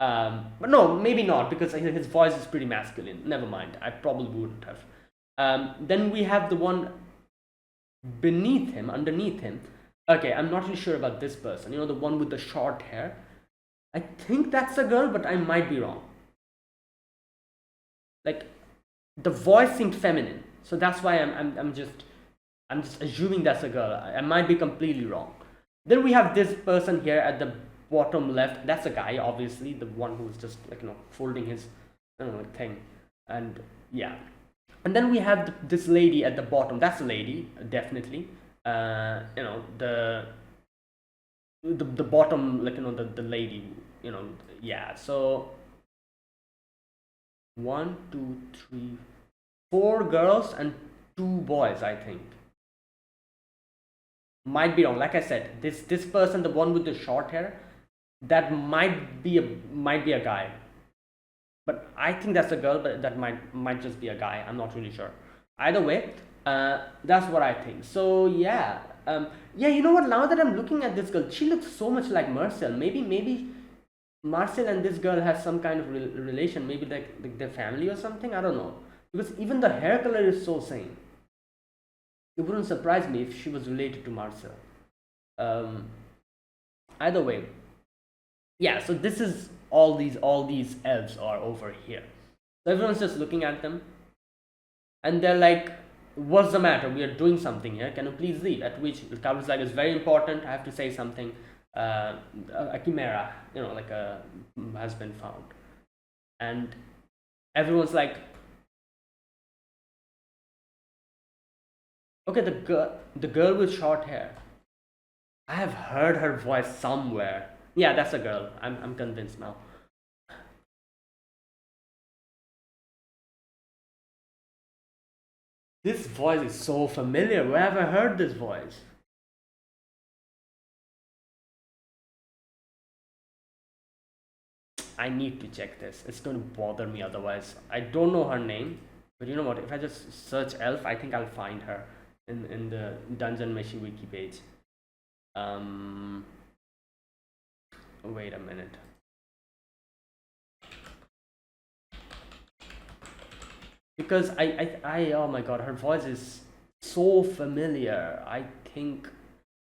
But no, maybe not, because his voice is pretty masculine. Never mind. I probably wouldn't have. Then we have the one underneath him. Okay, I'm not really sure about this person. The one with the short hair. I think that's a girl, but I might be wrong. Like, the voice seemed feminine, so that's why I'm just assuming that's a girl. I might be completely wrong. Then we have this person here at the bottom left. That's a guy, obviously, the one who's just, like, folding his thing, and yeah. And then we have this lady at the bottom. That's a lady, definitely. The bottom, like, the lady. Yeah. So 1, 2, 3, 4 girls and 2 boys, I think. Might be wrong. Like I said, this person, the one with the short hair, that might be a guy, but I think that's a girl, but that might just be a guy. I'm not really sure. Either way, that's what I think. So yeah, yeah. You know what? Now that I'm looking at this girl, she looks so much like Marcel. Maybe Marcel and this girl has some kind of relation. Maybe like their family or something. I don't know. Because even the hair color is so same. It wouldn't surprise me if she was related to Marcel. Um, Either way, yeah. So this is all these elves are over here. So everyone's just looking at them, and they're like, "What's the matter? We are doing something here. Can you please leave?" At which Kabu's like, "It's very important. I have to say something. Uh, a chimera, like has been found." And everyone's like, "Okay, the girl with short hair. I have heard her voice somewhere. Yeah, that's a girl. I'm convinced now. This voice is so familiar. Where have I heard this voice? I need to check this. It's going to bother me otherwise. I don't know her name, but you know what? If I just search elf, I think I'll find her in the Dungeon Meshi wiki page. Um, Wait a minute. Because oh my god, her voice is so familiar. I think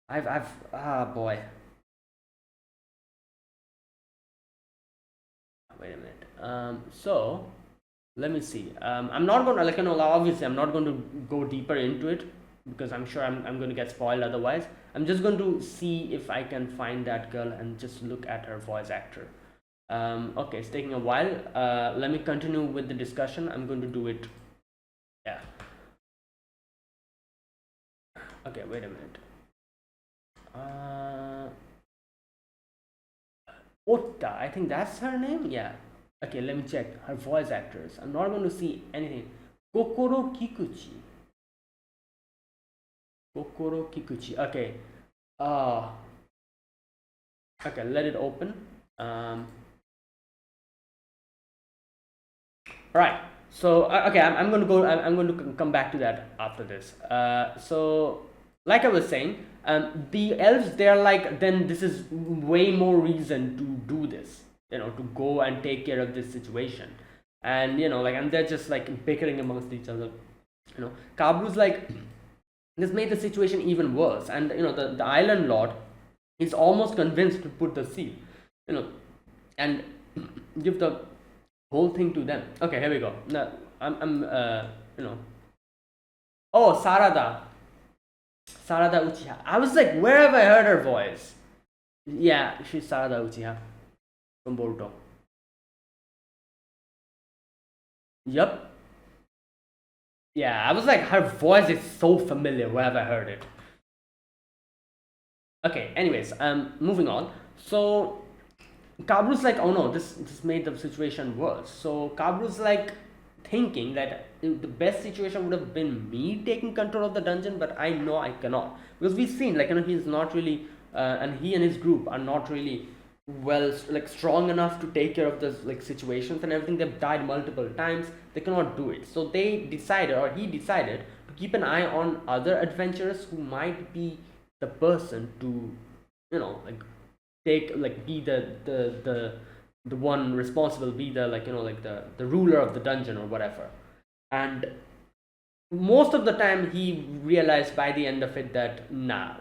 boy. Wait a minute. So let me see. I'm not gonna, obviously I'm not going to go deeper into it because I'm sure I'm going to get spoiled otherwise. I'm just going to see if I can find that girl and just look at her voice actor. Okay, it's taking a while. Let me continue with the discussion. I'm going to do it. Yeah. Okay, wait a minute. Otta, I think that's her name. Yeah. Okay, let me check her voice actors. I'm not going to see anything. Kokoro Kikuchi. Kokoro Kikuchi. Okay. Uh okay, let it open. Right. So okay, I'm going to go. I'm going to come back to that after this. So like I was saying, the elves, they're like, then this is way more reason to do this. To go and take care of this situation, and and they're just like bickering amongst each other. Kabru's like, this made the situation even worse, and the island lord is almost convinced to put the seal, you know, and give the whole thing to them. Okay, here we go. Now, I'm you know. Oh, Sarada Uchiha. I was like, where have I heard her voice? Yeah, she's Sarada Uchiha from Boruto. Yup. Yeah, I was like, her voice is so familiar. Where have I heard it? Okay. Anyways, moving on. So Kabru's like, oh no, this made the situation worse. So Kabru's like thinking that the best situation would have been me taking control of the dungeon, but I know I cannot because we've seen he's not really, and he and his group are not really well strong enough to take care of the situations and everything. They've died multiple times. They cannot do it. So they decided, or he decided, to keep an eye on other adventurers who might be the person to take be the one responsible, be the the ruler of the dungeon or whatever. And most of the time he realized by the end of it that nah,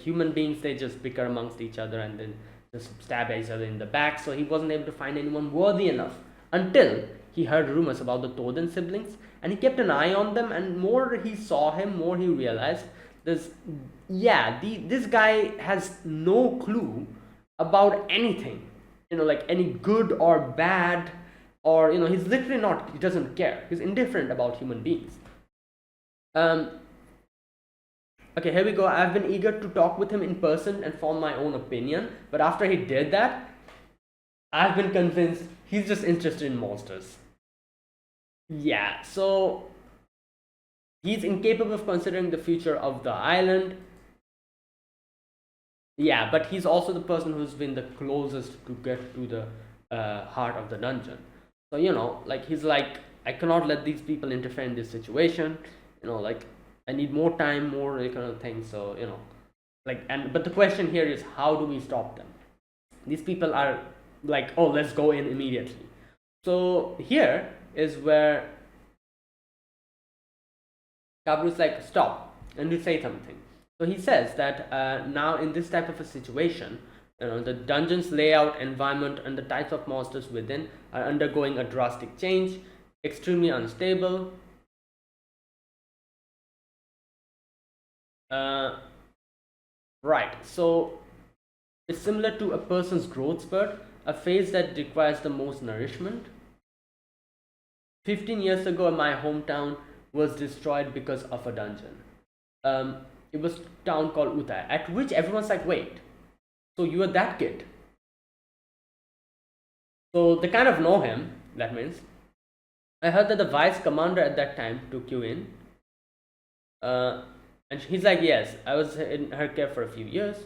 human beings, they just bicker amongst each other and then just stab each other in the back. So he wasn't able to find anyone worthy enough until he heard rumors about the Toden siblings, and he kept an eye on them. And more he saw him, more he realized this. Yeah, this guy has no clue about anything. Any good or bad, or he's literally not. He doesn't care. He's indifferent about human beings. Um, Okay, here we go. I've been eager to talk with him in person and form my own opinion, but after he did that, I've been convinced he's just interested in monsters. Yeah, so he's incapable of considering the future of the island. Yeah, but he's also the person who's been the closest to get to the heart of the dungeon. So like he's like, I cannot let these people interfere in this situation. Like I need more time, more kind of thing. So like, and but the question here is, how do we stop them? These people are like, oh, let's go in immediately. So here is where Kabru's like, stop, and you say something. So he says that now in this type of a situation, the dungeon's layout, environment, and the types of monsters within are undergoing a drastic change, extremely unstable. Uh, right. So it's similar to a person's growth spurt, a phase that requires the most nourishment. 15 years ago, my hometown was destroyed because of a dungeon. Um, it was a town called Utai, at which everyone's like, wait, so you were that kid? So they kind of know him, that means. I heard that the vice commander at that time took you in. Uh, and he's like, yes, I was in her care for a few years.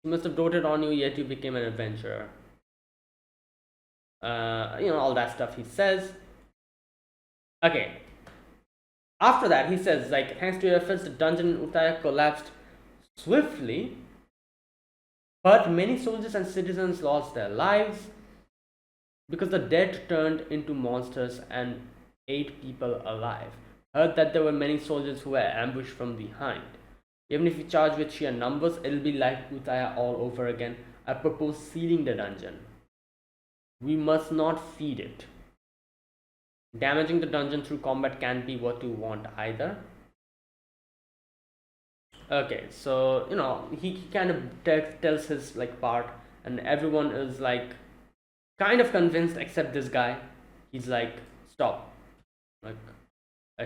She must have doted on you, yet you became an adventurer. All that stuff he says. Okay. After that, he says, like, thanks to your efforts, the dungeon in Uttaya collapsed swiftly, but many soldiers and citizens lost their lives because the dead turned into monsters and ate people alive. Heard that there were many soldiers who were ambushed from behind. Even if you charge with sheer numbers, it'll be like Uttaya all over again. I propose sealing the dungeon. We must not feed it. Damaging the dungeon through combat can't be what you want either. Okay, so he kind of tells his like part, and everyone is like kind of convinced except this guy. He's like, stop. Like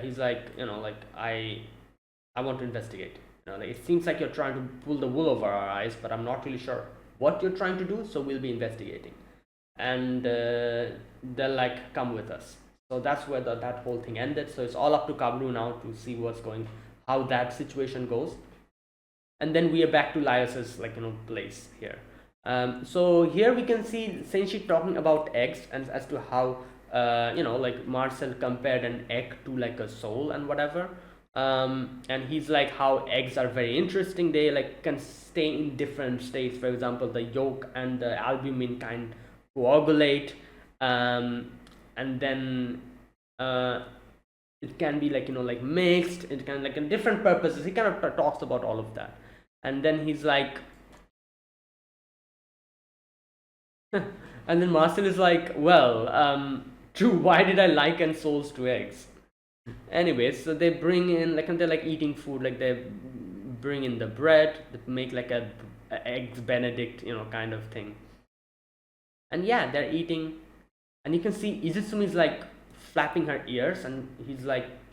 he's like, like I want to investigate. Like it seems like you're trying to pull the wool over our eyes, but I'm not really sure what you're trying to do. So we'll be investigating, and they'll like come with us. So that's where that whole thing ended. So it's all up to Kabru now to see how that situation goes, and then we are back to Laios's like place here. So here we can see Senshi talking about eggs and as to how like Marcel compared an egg to like a soul and whatever. And he's like how eggs are very interesting. They like can stay in different states. For example, the yolk and the albumin kind coagulate, and then it can be like like mixed. It can like in different purposes. He kind of talks about all of that, and then he's like, and then Marcel is like, well, true. Why did I liken souls to eggs? Anyways, so they bring in like, and they're like eating food, like they bring in the bread, they make like a eggs Benedict, kind of thing. And yeah, they're eating, and you can see Izitsumi is like flapping her ears, and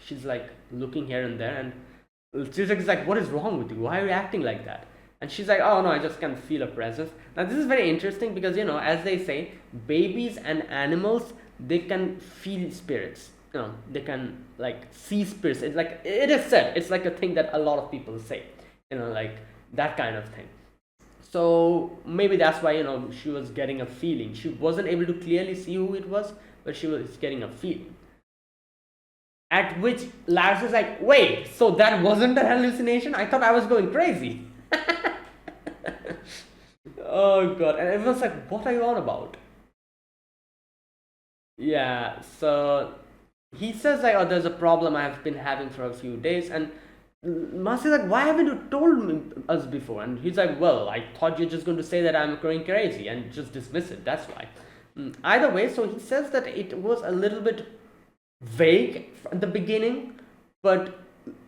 she's like looking here and there, and she's like, what is wrong with you? Why are you acting like that? And she's like, oh no, I just can feel a presence. Now this is very interesting because as they say, babies and animals, they can feel spirits. They can like see spirits. It's like, it is said, it's like a thing that a lot of people say, like that kind of thing. So maybe that's why she was getting a feeling. She wasn't able to clearly see who it was, but she was getting a feeling. At which Lars is like, wait, so that wasn't a hallucination? I thought I was going crazy. Oh god, and everyone's like, what are you on about? Yeah, so he says like, oh, there's a problem I've been having for a few days, and Marcy's like, why haven't you told us before? And he's like, well, I thought you're just going to say that I'm going crazy and just dismiss it, that's why. Either way, so he says that it was a little bit vague at the beginning, but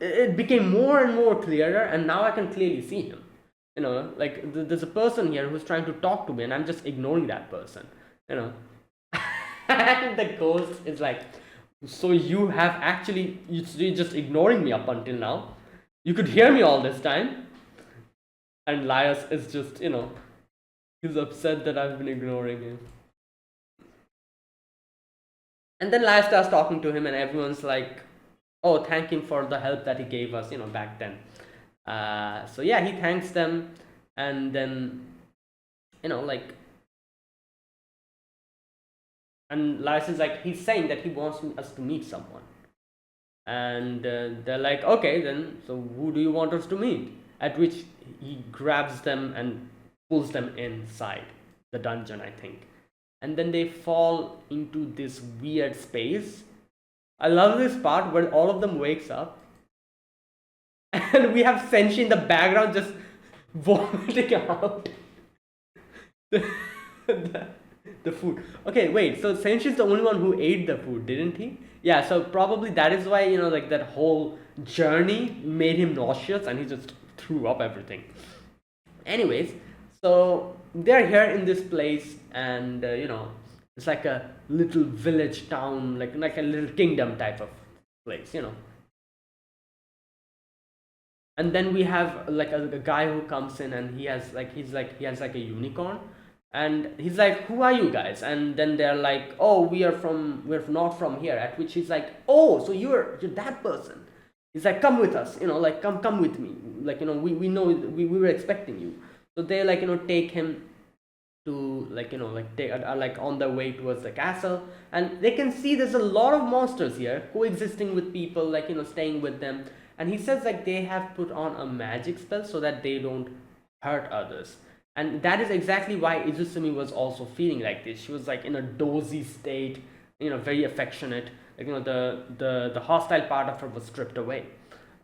it became more and more clearer, and now I can clearly see him. Like there's a person here who's trying to talk to me, and I'm just ignoring that person. And the ghost is like, so you have actually, you're just ignoring me up until now. You could hear me all this time. And Laios is just, he's upset that I've been ignoring him. And then Laios starts talking to him, and everyone's like, oh, thank him for the help that he gave us, back then. So yeah, he thanks them. And then, like, and Lars is like, he's saying that he wants us to meet someone. And they're like, okay, then, so who do you want us to meet? At which he grabs them and pulls them inside the dungeon, I think. And then they fall into this weird space. I love this part where all of them wakes up and we have Senshi in the background just vomiting out the, the, the food. Okay, wait. So Senshi's the only one who ate the food, didn't he? Yeah. So probably that is why like that whole journey made him nauseous, and he just threw up everything. Anyways, so they're here in this place, and it's like a little village town, like a little kingdom type of place. And then we have like a guy who comes in, and he has like a unicorn, and he's like, who are you guys? And then they're like, oh, we're not from here. At which he's like, oh, so you're that person. He's like, come with us, like, come with me, like, we know, we were expecting you. So they, like, take him to, like, like they are like on their way towards the castle, and they can see there's a lot of monsters here coexisting with people, like, staying with them. And he says like they have put on a magic spell so that they don't hurt others. And that is exactly why Izusumi was also feeling like this. She was like in a dozy state, very affectionate. Like, the hostile part of her was stripped away.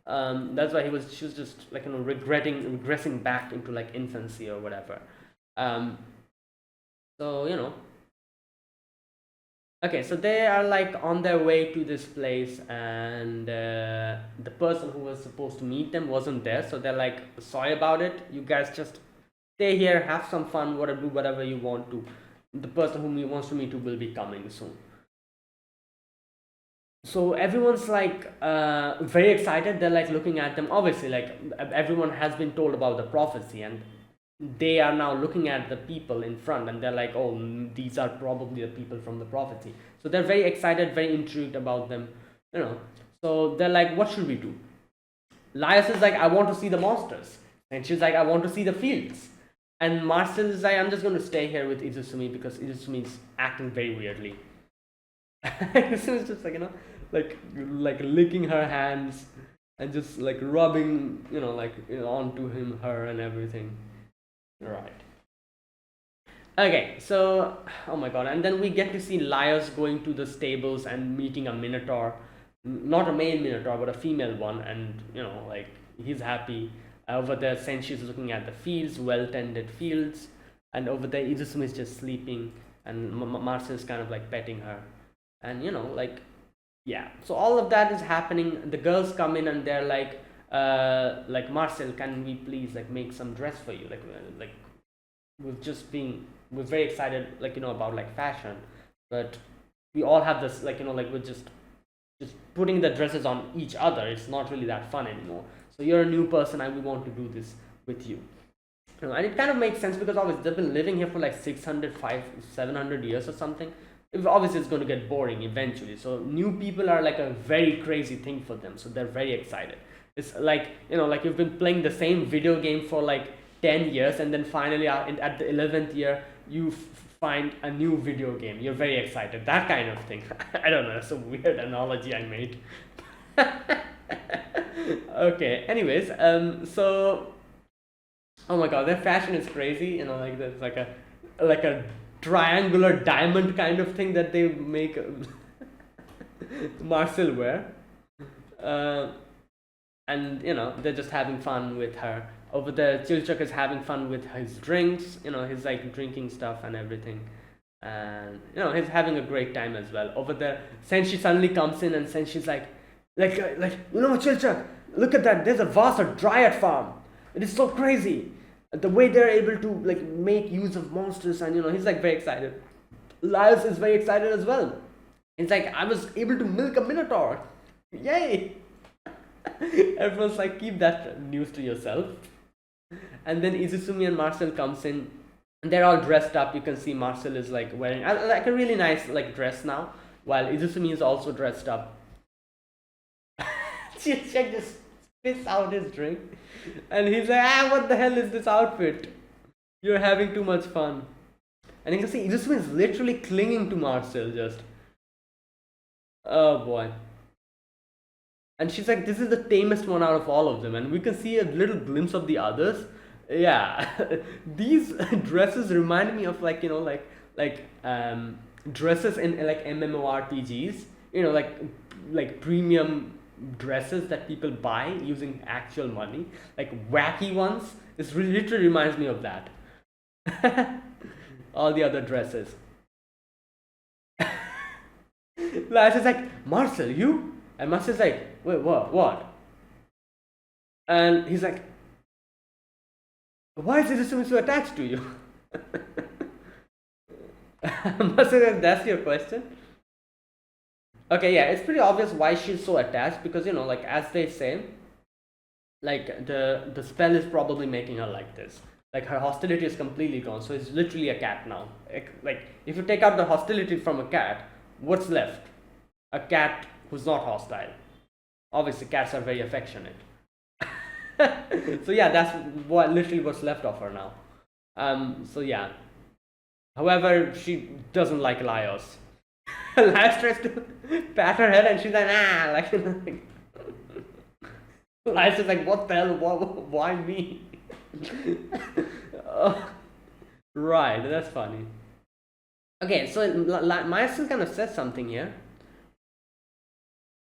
That's why she was just like, regressing back into like infancy or whatever. um, so, okay, so they are like on their way to this place, and the person who was supposed to meet them wasn't there. So they're like, sorry about it. You guys just stay here, have some fun, do whatever you want to. The person whom you wants to meet will be coming soon. So everyone's like very excited. They're like looking at them. Obviously, like everyone has been told about the prophecy, and they are now looking at the people in front, and they're like, oh, these are probably the people from the prophecy. So they're very excited, very intrigued about them. So they're like, what should we do? Laius is like, I want to see the monsters. And she's like, I want to see the fields. And Marcel is like, I'm just going to stay here with Izusumi because Izusumi is acting very weirdly. Izusumi's just like, like licking her hands and just like rubbing, onto her and everything. Right. Okay, so, oh my god, and then we get to see Laios going to the stables and meeting a minotaur. Not a male minotaur, but a female one, and, like, he's happy. Over there, Senshi is looking at the fields, well-tended fields, and over there, Izusumi is just sleeping, and Marcel is kind of like petting her. And, like, yeah. So all of that is happening. The girls come in and they're like, Marcel, can we please, like, make some dress for you? Like, we're very excited, like, about like fashion, but we all have this, like, like we're just putting the dresses on each other. It's not really that fun anymore. So you're a new person and we want to do this with you. And it kind of makes sense because obviously they've been living here for like 700 years or something. Obviously it's going to get boring eventually, so new people are like a very crazy thing for them, so they're very excited. It's like, like you've been playing the same video game for like 10 years, and then finally at the 11th year you find a new video game. You're very excited, that kind of thing. I don't know, that's a weird analogy I made. Okay, anyways, so, oh my god, their fashion is crazy. Like there's like a triangular diamond kind of thing that they make Marcel wear. And they're just having fun with her. Over there, Chilchuk is having fun with his drinks, his like drinking stuff and everything. And he's having a great time as well. Over there, Senshi suddenly comes in, and Senshi's like Chilchuk, look at that, there's a vast dryad farm. It is so crazy the way they're able to like make use of monsters, and he's like very excited. Laios is very excited as well. It's like, I was able to milk a minotaur. Yay! Everyone's like, keep that news to yourself. And then Izusumi and Marcel comes in, and they're all dressed up. You can see Marcel is like wearing like a really nice like dress now, while Izusumi is also dressed up. Check this piss out his drink, and he's like, ah, what the hell is this outfit? You're having too much fun. And you can see this one is literally clinging to Marcel, just. Oh boy. And she's like, this is the tamest one out of all of them. And we can see a little glimpse of the others. Yeah. These dresses remind me of like, dresses in like MMORPGs. Like premium dresses that people buy using actual money. Like wacky ones. This literally reminds me of that. All the other dresses. Lars is like, Marcel, you? And Marcel's like, wait, what? And he's like, why is Izumi so attached to you? Marcel's like, that's your question? Okay, yeah, it's pretty obvious why she's so attached, because, like, as they say, like, the spell is probably making her like this. Like, her hostility is completely gone, so it's literally a cat now. Like, if you take out the hostility from a cat, what's left? A cat who's not hostile. Obviously, cats are very affectionate. So yeah, that's literally what's left of her now. So yeah. However, she doesn't like Laios. Laios tries to pat her head and she's like, like Laios is like, what the hell? Why me? Right, that's funny. Okay, so Maya kind of says something here.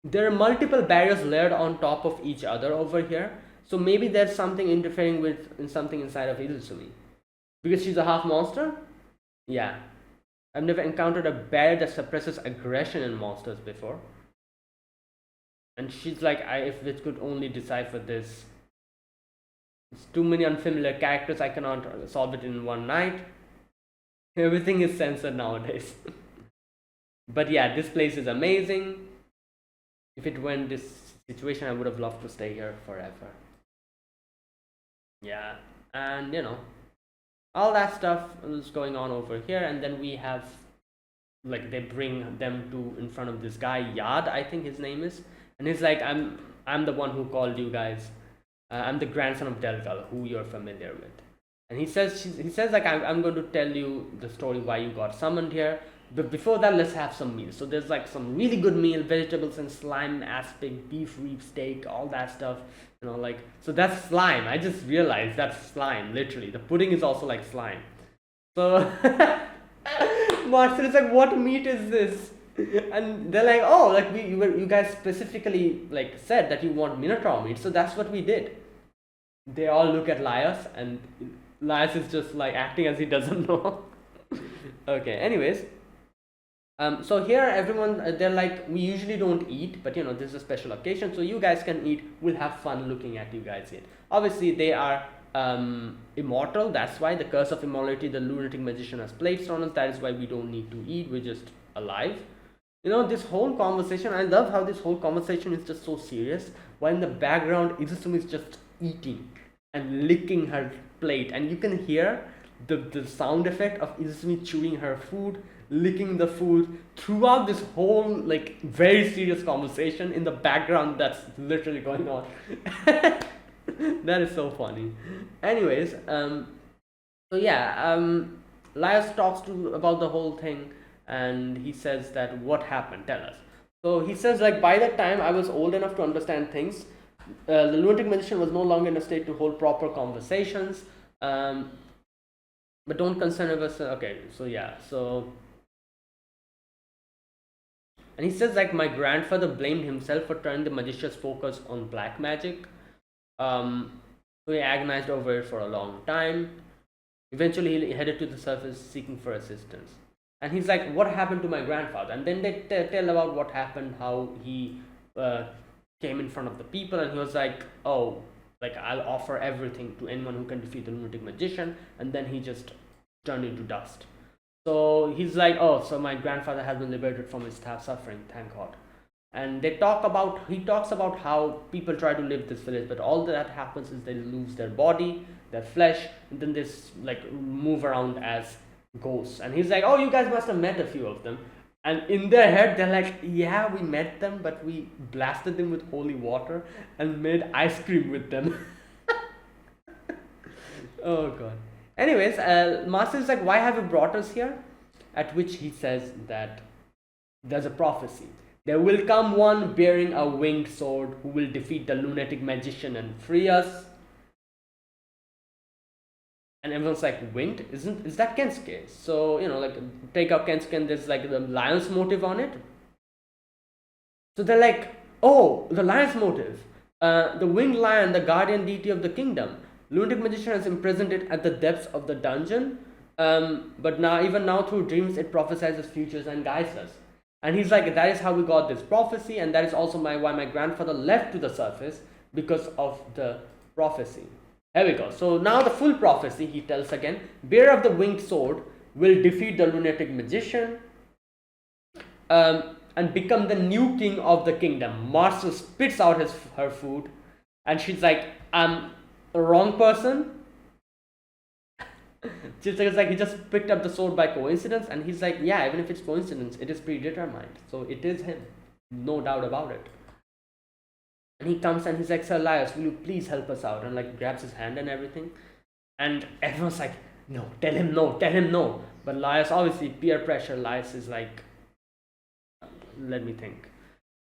There are multiple barriers layered on top of each other over here. So maybe there's something interfering with something inside of Izusumi. Because she's a half monster? Yeah. I've never encountered a barrier that suppresses aggression in monsters before. And she's like, if it could only decipher this. It's too many unfamiliar characters, I cannot solve it in one night. Everything is censored nowadays. But yeah, this place is amazing. If it weren't this situation, I would have loved to stay here forever. Yeah, and all that stuff is going on over here, and then we have, like, they bring them to in front of this guy, Yad, I think his name is, and he's like, I'm the one who called you guys. I'm the grandson of Delgal, who you're familiar with. And he says like, I'm going to tell you the story why you got summoned here. But before that, let's have some meals. So there's like some really good meal, vegetables and slime aspic, beef rib steak, all that stuff. Like, so that's slime. I just realized that's slime, literally. The pudding is also like slime. So Marcel is like, what meat is this? And they're like, oh, like you guys specifically like said that you want Minotaur meat, so that's what we did. They all look at Laios, and Laios is just like acting as he doesn't know. Okay, anyways. So here everyone, they're like, we usually don't eat, but this is a special occasion, so you guys can eat. We'll have fun looking at you guys eat. Obviously they are immortal. That's why the curse of immortality the lunatic magician has placed on us. That is why we don't need to eat. We're just alive. This whole conversation, I love how this whole conversation is just so serious, while in the background Izusumi is just eating and licking her plate, and you can hear the sound effect of Izusumi chewing her food, licking the food throughout this whole like very serious conversation. In the background, that's literally going on. That is so funny. Anyways, so yeah, Laios talks about the whole thing, and he says that, what happened, tell us. So he says, like, by that time I was old enough to understand things. The lunatic magician was no longer in a state to hold proper conversations, but don't concern us. Okay, so yeah, so, and he says, like, my grandfather blamed himself for turning the magician's focus on black magic. So he agonized over it for a long time. Eventually he headed to the surface seeking for assistance. And he's like, what happened to my grandfather? And then they tell about what happened, how he came in front of the people, and he was like, oh, like, I'll offer everything to anyone who can defeat the lunatic magician. And then he just turned into dust. So he's like, oh, so my grandfather has been liberated from his suffering, thank God. And he talks about how people try to live this village, but all that happens is they lose their body, their flesh, and then they like move around as ghosts. And he's like, oh, you guys must have met a few of them. And in their head, they're like, yeah, we met them, but we blasted them with holy water and made ice cream with them. Oh god. Anyways, Master is like, why have you brought us here? At which he says that there's a prophecy. There will come one bearing a winged sword who will defeat the lunatic magician and free us. And everyone's like, winged? Is that Kensuke? So, like, take out Kensuke and there's like the lion's motive on it. So they're like, oh, the lion's motive. The winged lion, the guardian deity of the kingdom. Lunatic magician has imprisoned it at the depths of the dungeon. But now, even now, through dreams, it prophesies futures and guides us. And he's like, that is how we got this prophecy, and that is also why my grandfather left to the surface, because of the prophecy. Here we go. So now the full prophecy, he tells again, bearer of the winged sword will defeat the lunatic magician. And become the new king of the kingdom. Marcel spits out her food, and she's like, I'm a wrong person. She's like, he just picked up the sword by coincidence, and he's like, yeah, even if it's coincidence, it is predetermined. So it is him, no doubt about it. And he comes and he's like, Sir Laios, will you please help us out? And like grabs his hand and everything. And everyone's like, no, tell him no. But Laios, obviously, peer pressure. Laios is like, let me think,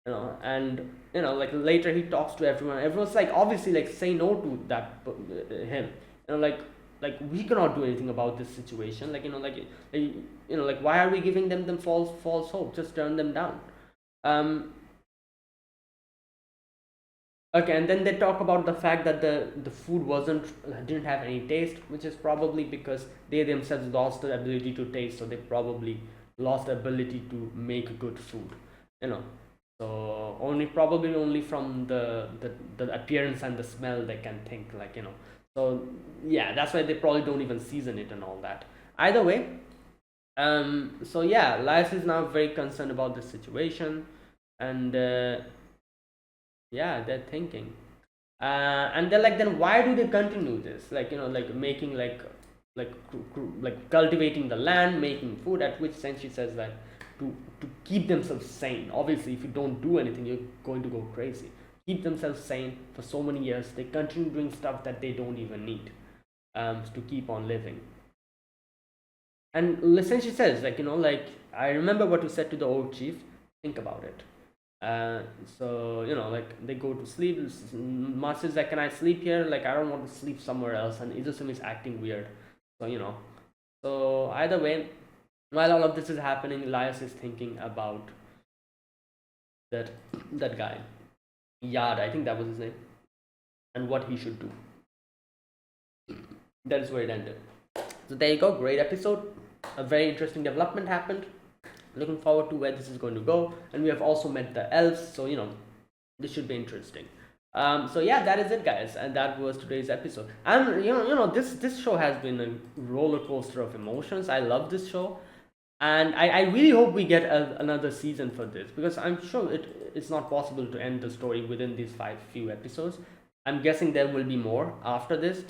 and like later he talks to everyone. Everyone's like, obviously, like, say no to that him, like we cannot do anything about this situation, like why are we giving them false hope? Just turn them down. Okay, and then they talk about the fact that the food didn't have any taste, which is probably because they themselves lost the ability to taste, so they probably lost the ability to make good food, so probably only from the appearance and the smell they can think, so yeah, that's why they probably don't even season it and all that. Either way, so yeah, Laios is now very concerned about the situation, and yeah, they're thinking, and they're like, then why do they continue this, like making like cultivating the land, making food? At which sense she says that to keep themselves sane. Obviously, if you don't do anything, you're going to go crazy. Keep themselves sane for so many years. They continue doing stuff that they don't even need, to keep on living. And listen, she says, like, I remember what you said to the old chief. Think about it. So like they go to sleep. Master is like, can I sleep here? Like, I don't want to sleep somewhere else. And Izusumi is acting weird. So so either way, while all of this is happening, Laios is thinking about that guy, Yad, I think that was his name, and what he should do. That is where it ended. So there you go, great episode. A very interesting development happened. Looking forward to where this is going to go. And we have also met the elves, so this should be interesting. So yeah, that is it, guys, and that was today's episode. And this show has been a roller coaster of emotions. I love this show, and I really hope we get another season for this, because I'm sure it's not possible to end the story within these few episodes. I'm guessing there will be more after this.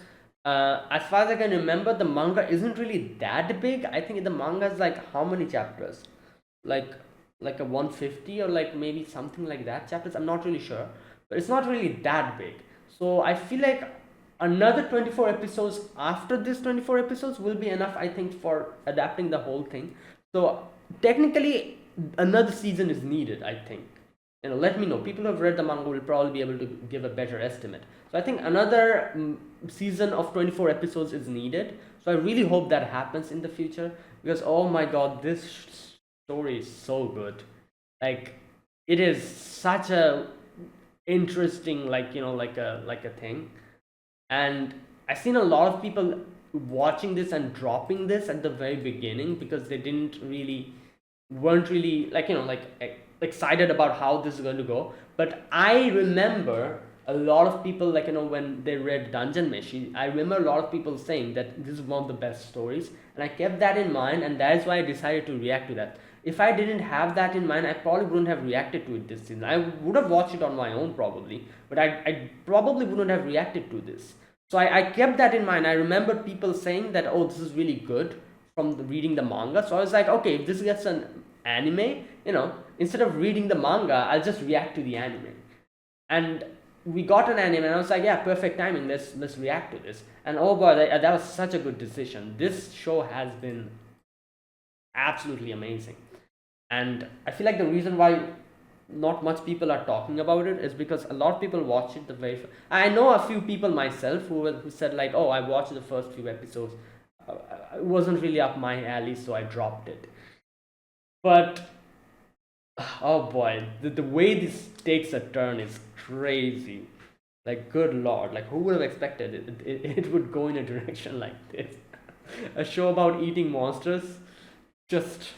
As far as I can remember, the manga isn't really that big. I think the manga is like, how many chapters? Like a 150 or like maybe something like that chapters. I'm not really sure, but it's not really that big. So I feel like another 24 episodes after this 24 episodes will be enough, I think, for adapting the whole thing. So technically another season is needed, I think. Let me know. People who have read the manga will probably be able to give a better estimate. So I think another season of 24 episodes is needed. So I really hope that happens in the future, because oh my god, this story is so good. Like, it is such a interesting, like a thing. And I've seen a lot of people watching this and dropping this at the very beginning because they weren't really excited about how this is going to go. But I remember a lot of people, when they read Dungeon Meshi, I remember a lot of people saying that this is one of the best stories, and I kept that in mind, and that is why I decided to react to that. If I didn't have that in mind, I probably wouldn't have reacted to it this season. I would have watched it on my own probably, but I probably wouldn't have reacted to this. So I kept that in mind. I remember people saying that, oh, this is really good from reading the manga. So I was like, okay, if this gets anime, instead of reading the manga, I'll just react to the anime. And we got an anime, and I was like, yeah, perfect timing. Let's react to this. And oh boy, that was such a good decision. This show has been absolutely amazing, and I feel like the reason why not much people are talking about it is because a lot of people watch it the very. I know a few people myself who said like, oh, I watched the first few episodes. It wasn't really up my alley, so I dropped it. But oh boy, the way this takes a turn is crazy. Like, good lord, like who would have expected it would go in a direction like this? A show about eating monsters, just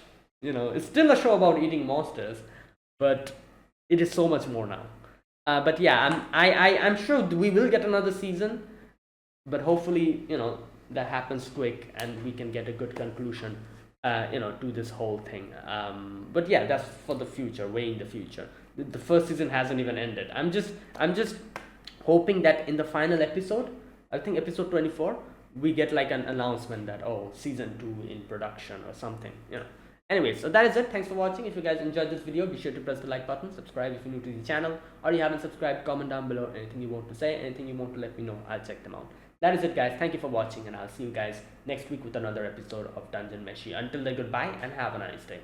it's still a show about eating monsters, but it is so much more now. But yeah, I'm sure we will get another season, but hopefully that happens quick and we can get a good conclusion to this whole thing. But yeah, that's for the future, way in the future. The first season hasn't even ended. I'm just hoping that in the final episode, I think episode 24, we get like an announcement that, oh, season 2 in production or something. Anyway, so that is it. Thanks for watching. If you guys enjoyed this video, be sure to press the like button, subscribe if you're new to the channel, or you haven't subscribed. Comment down below anything you want to say, anything you want to let me know. I'll check them out. That is it, guys. Thank you for watching, and I'll see you guys next week with another episode of Dungeon Meshi. Until then, goodbye and have a nice day.